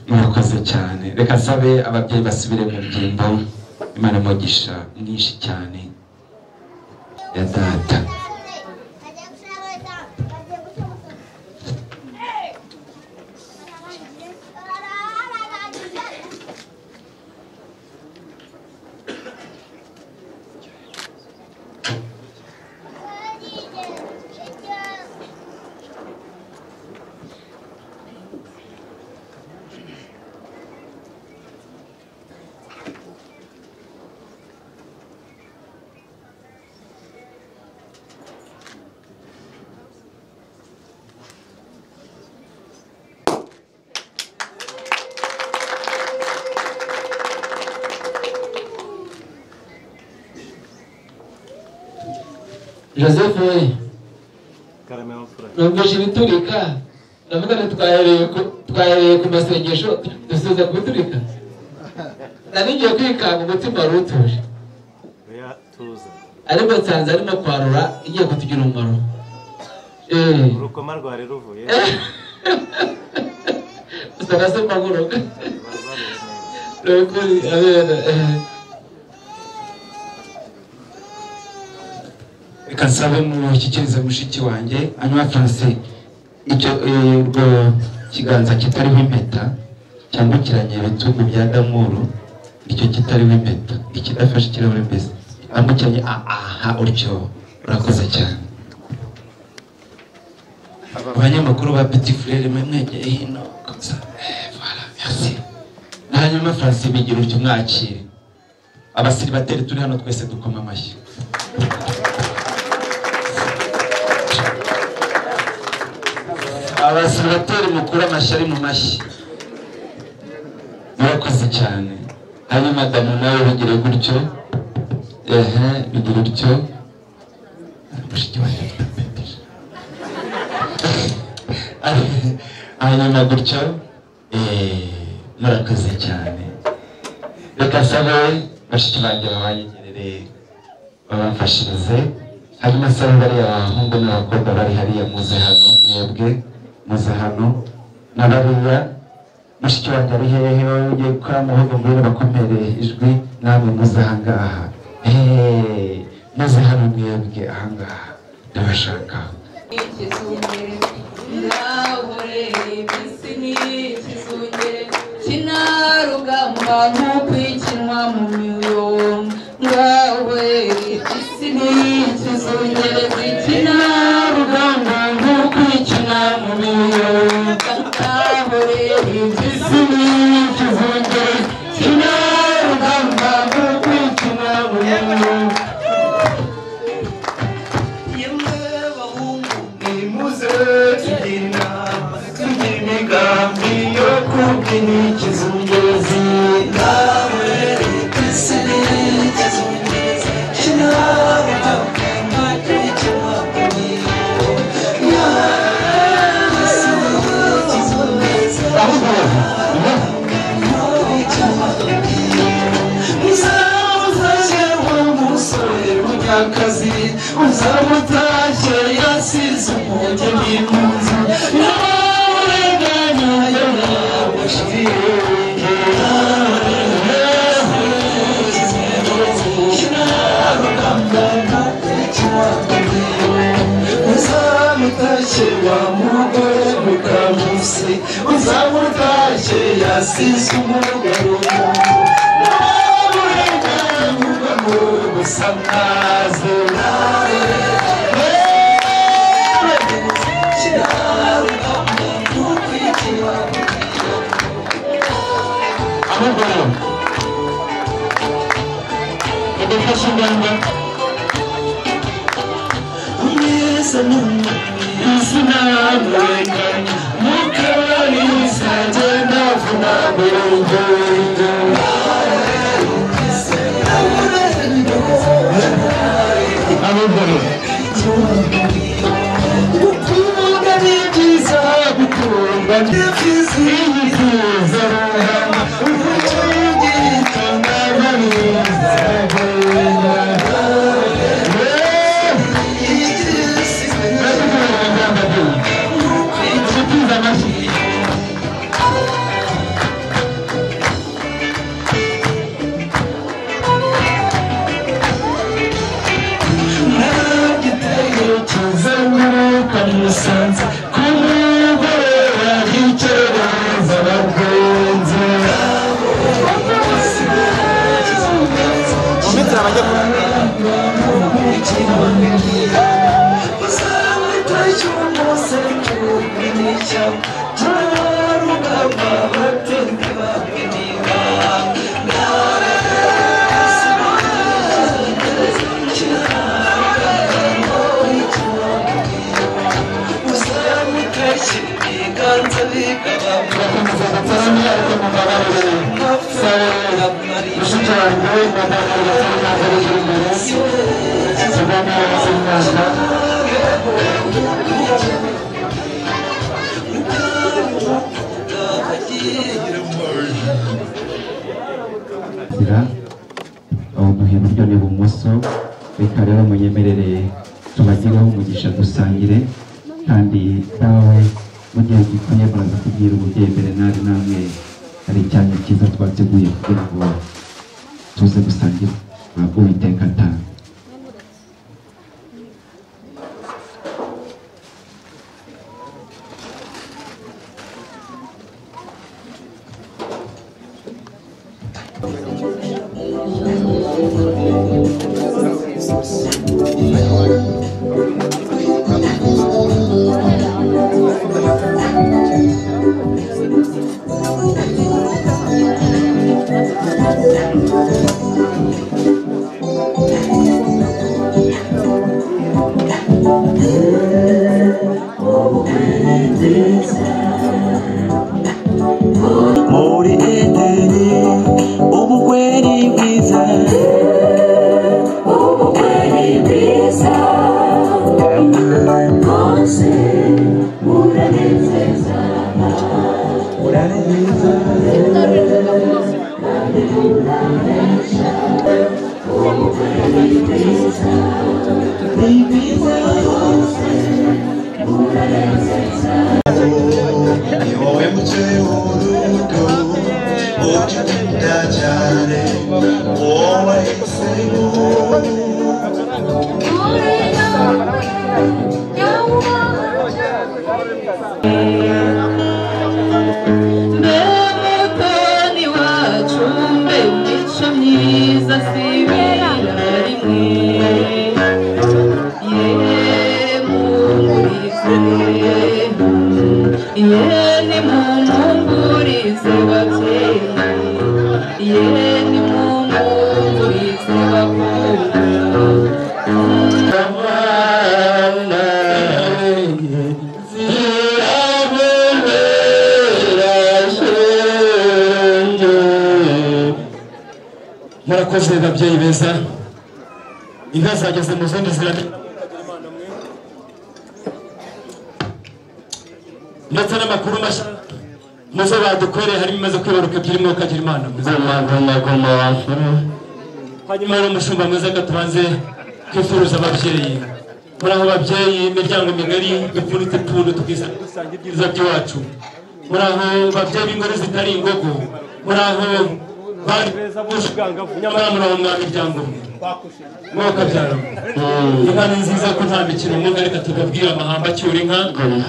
murakoze cyane reka nsabe ababyeyi basubire mu byimbo Imana umugisha mwinshi cyane ya data Joseph we numvise ibiturika ndavuga ngo twahereye ku masengesho dusubiza kubiturika nanigiye kwikanga umutima wari utuje ariko nsanze arimo kwarura igiye kutugira umumaro urukoma rwari ruvuye usanga se maguruka rukuri abera reka nsabe mushyikirize mushiki wanjye hanyuma Francais icyo urwo kiganza kitariho impeta cyambukiranye ibitugu bya damuru icyo kitariho impeta ikidafashe ikirahure mbese ambukiranye aha utyo urakoze cyane abanyamakuru ba Petit Frere mwegeye hino voilà merci hanyuma Francais bigira utyo mwakire abasiribateri turi hano twese dukoma amashyi abasiribateri mukuru amashyari mu mashyi murakoze cyane hanyuma damu nawe bigire gutyo bigire utyo mushiki wanjye hanyuma gutyo murakoze cyane reka sabe bashiki banjye babanyegerere babamfashirize hanyuma sabe bariya abahungu n'abakobwa bari hariya muze hano mwebwe muze hano n'abariya mushiki wanjye ari hehe ugiye gukora muhogo mbwira bakomere ijwi namwe muze ahangaha muze hano mwebwe ahangaha ndabashaka kinarugamba nk'ukwikinwa mu mirongo ngawe isi n'ikizungere zikinarugamba nk'ukwikina mu mirongo ngawe isi n'ikizungere kinarugamba nk'ukwikina mu mirongo yemwe bahungu nimuze tugina tugira imigambi yo kubyina ikizungezi nawe isi n'ikizungezi kinarugamba nk'ukwikina mu akazi uzamutashye yasize umugeni mu nzu n'abarenganya y'abamushiriye uzamutashye wa mugore mukamusi uzamutashye yasize umugabo Samaze nawe amagoro edefashe ingamba umeza n'umwe izina murenganya Kalisa jenda funa bongo Amor Kukunga ni jiza kukunga ni jiza Ufuji kanga ni Musanze kumugore wahicereza abagenzi umitira awuduhe iburyo n'ibumoso reka rero munyemerere tubagireho umugisha dusangire kandi dawe mu gihe gikwiye muraza kubwira umubyeyi mbere nari namwe hari icyanya cyiza twateguye kugira ngo tuze gusangira Uwiteka atanga Muri Edeni ubugweri bwiza Mose uranezeza wowe mucyo w'urugo ukunda cyane wowe wahisemo Mutoni wacu mbe imico myiza sibira rimwe ni mumumburize babyeyi ni mumumburize bakunda murakoze babyeyi beza inka zageze mu zindi ziramenye ndetse n'amakuru mashya muzo badukoreye harimo imaze kwibaruka ebyiri mwuka agira imana hanyuma rero umushumba mwiza gatubanze kwifuruza ababyeyi muri aho babyeyi imiryango migari dupfunitse ipfundo dusanga ibyiza by'iwacu muri aho babyeyi b'ingore zitari ingogo muri aho bari beza b'ubwangavu nyamara muri aho mwa miryango mwuka byaro inka ni nziza ko nta mikino mwuga reka tubabwire amahamba acyura inka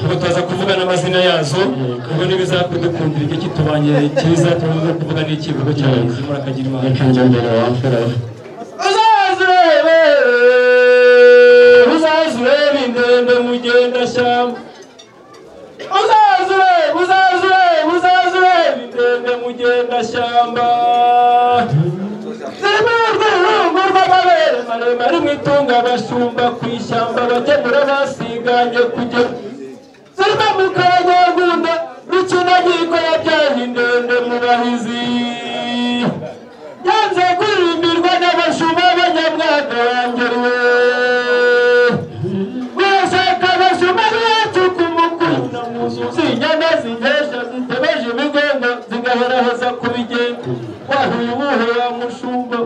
ngo tuza kuvuga n'amazina yazo ubwo ntibizakudukundira igihe kitubanye cyiza tuza kuvuga n'ikivugo cy'abayobozi murakagira imana uzazurebe indende mugendashyamba uzazurebe indende mugendashyamba zirimo urwirungu rw'amabere maremare mu itunga abashumba ku ishyamba bagemura basiganye kugera zirimo mu kanyagunda waheza kubigenda wahuye ubuhe wa mushumba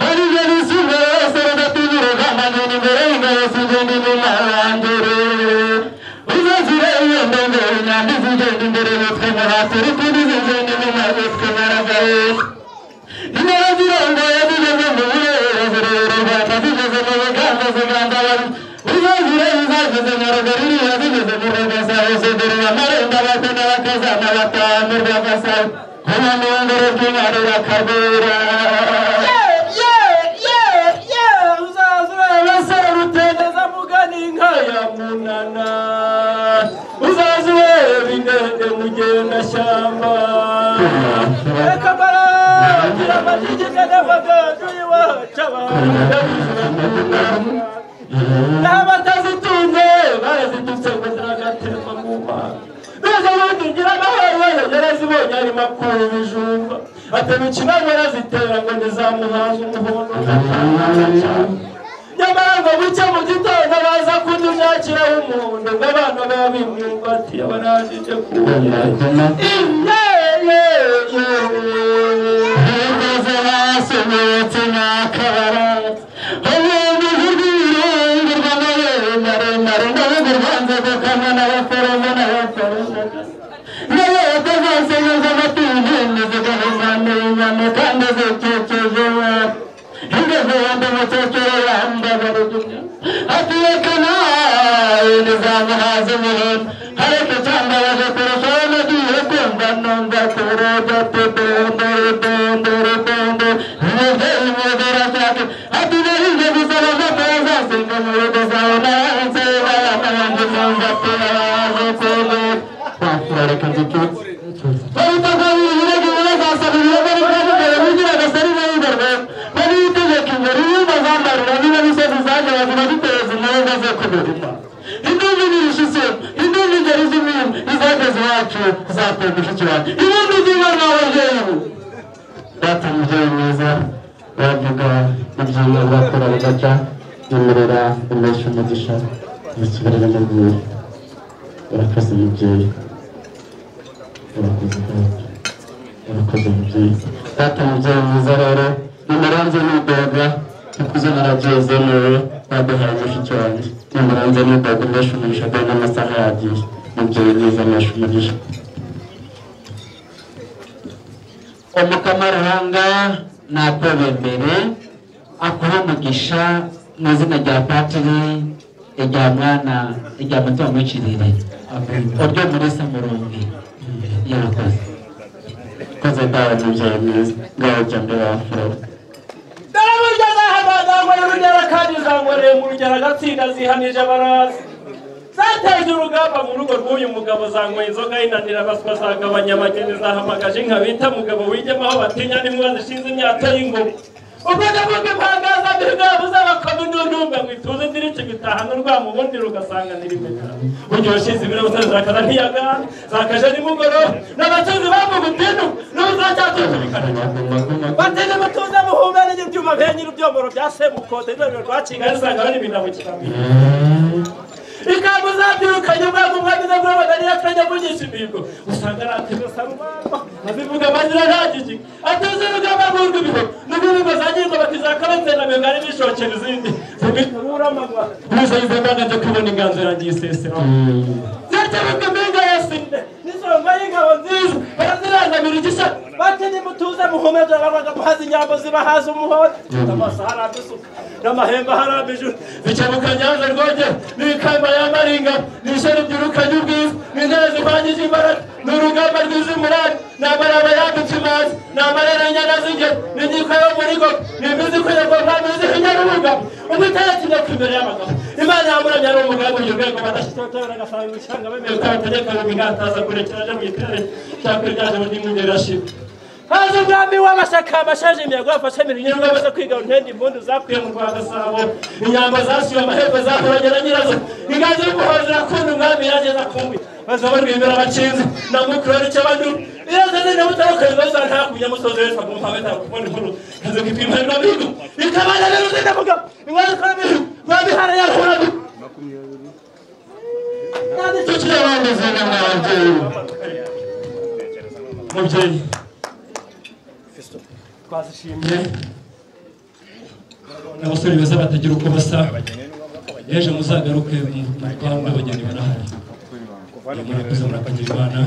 hari jerusalem serada tujuru gamane ni merenga yasugende ni marandere uzazire yendende nyandi zigende imbere yotwe maraturi kuri zigende ni marotwe maragaye inazire ngo yabigeze mu burere batazigeze mu baganda ziganda bari uzazire uzageze nyarugari yazigeze mu rugasa hose dore amaremba batana bakazana batanu rwagasa hano mu ngoro bw'imari bakabera uzazire basara rutendeza mugani inka ya munana uzazire bindende mugenda shyamba reka baragira amajigika n'amagaju iwacu abantu n'abatazitunze barazitutse ngo ziragaterwa mu mana neza badugira amahoro yarazibonye arimo akura ibijumba atema ikinama arazitera ngo ntizamuhaze umuhondo nyamara ngo buke mu gitondo baza kudushakiraho umuhondo ngo abana babimwumva ati yabarangije kuwugira ingeze hasi mwetse n'akabarati Omukamaranga nakwebembere akuha umugisha mu izina rya patiri rya mwana rya mutima w'ikirere uryo muri samurungi yarakoze koze dawe mubyeyi mwiza ngaho jya mbere wa flora daraburya zahabagangwa y'urugero kandi zangoreye mu rugero agatsinda zihanije barazi zateje urugamba mu rugo rw'uyu mugabo zangoye inzoga y'inanira baswa zagabanya amageni zahamagaje inka bita mugabo wigemaho batinya n'imbwa zishinze imyato y'ingoma ubwo ndavuga impangaza mbirigabo z'abakome n'undumba ngo ituze ndiritse gutahana urwamo ubundi rugasanganira impeta buryo washize ibiro butari zakaza ntiyagana zakaje nimugoroba n'abacuzi bavuga utinu n'uzacyatuzubikana batene mutuze muhumene n'ibyuma benye ibyomoro bya semukode n'urwo rwacinga risanga bari ibinabo kiramira ikabu zabyirukanye bwangu mwagize bwo badariya kanya kugisha imihigo usanga arateze sarumamba azivuga amazina ntagiki ateze urugamba rw'urwibiho n'ububigo zagirwa batizakabatse na bengari bishokera izindi zibiturura amagwa umusayize mbana byo kubona inganzo irangiye isesero zatebuka mbega yasinde n'isonga y'ingabo nziza barazirangabira igisa batene mutuze muhumeze babaga muhaza inyambo zibahaza umuhondo amasaha arabisuka n'amahembe harambije bikebuka nyanza rwogera n'ikamba y'amaringa n'isheri by'urukanye ubwiza n'intare zivangije imbaraga n'urugamba rw'izimurani n'amaraba yambitse imazi n'amarara y'inyana z'ingeri n'inkiko yo muri go n'imizi kwererwa mpamizi y'inyarubuga umutayatinya ku imbere y'abagabo imana yamuramya ari umugambi uyu rwego badashyitora agasanga ishyanga bemeye ko abategeka ngo ingataza kurekera aje mu giterane cyakora ryaje mu ndimi rirashira haza umwami w'amashyaka amashaje imiyago yafashe imirimo amaze kwiga untende impundu zakwiye mu Rwanda Gasabo inyambo zasiwe amahembe zakoranye na nyirazo inganzo y'umuhozi irakunda umwami yageza kumbi baza barwimira abakinzi na mukurori cy'abantu irazaze na butarokaye baza nta kujya musozo wese agomba abeta kubona inkuru kaze kwipima na bigo ikabana rero ndavuga ingwara karabiru babihara yarahuraga nandi cyo kirabandeze na mwanje mubyeyi twazishimye n'abasore beza batagira uko basa ejo muzagaruke mu rwanda abageni barahari murakoze murakagira imana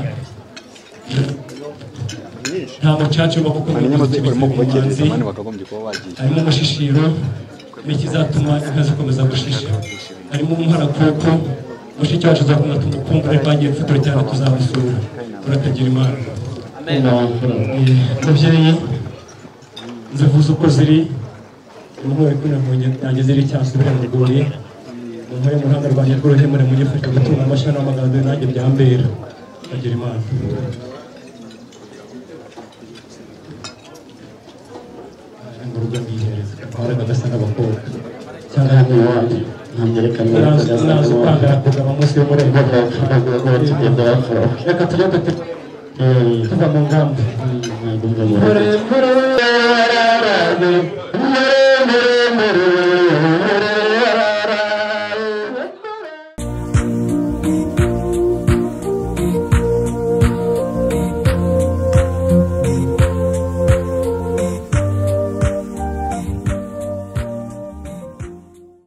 nta mucaca uba kuko muhanzi harimo umushishiro n'ikizatuma inka zikomeza gushisha harimo umuharakuko mushiki wacu uzakunda tumukumbure twagiye mfuturo cyane tuzamusura turakagira imana mubyeyi zivuze uko ziri umuhore kuri nabonye nanjye ziri cyasubira mu rwuri umuhore mu ruhanga rwanjye rw'uruhemure mugifasha gutunga amashyi n'amagambo nanjye byambera kagira imana mu rugo mbihereza akabaraga gasa n'abakobwa cyangwa hano iwanjye nazi ukwangara kugaba munsi y'umurembo reka tujye tuva mu ngamba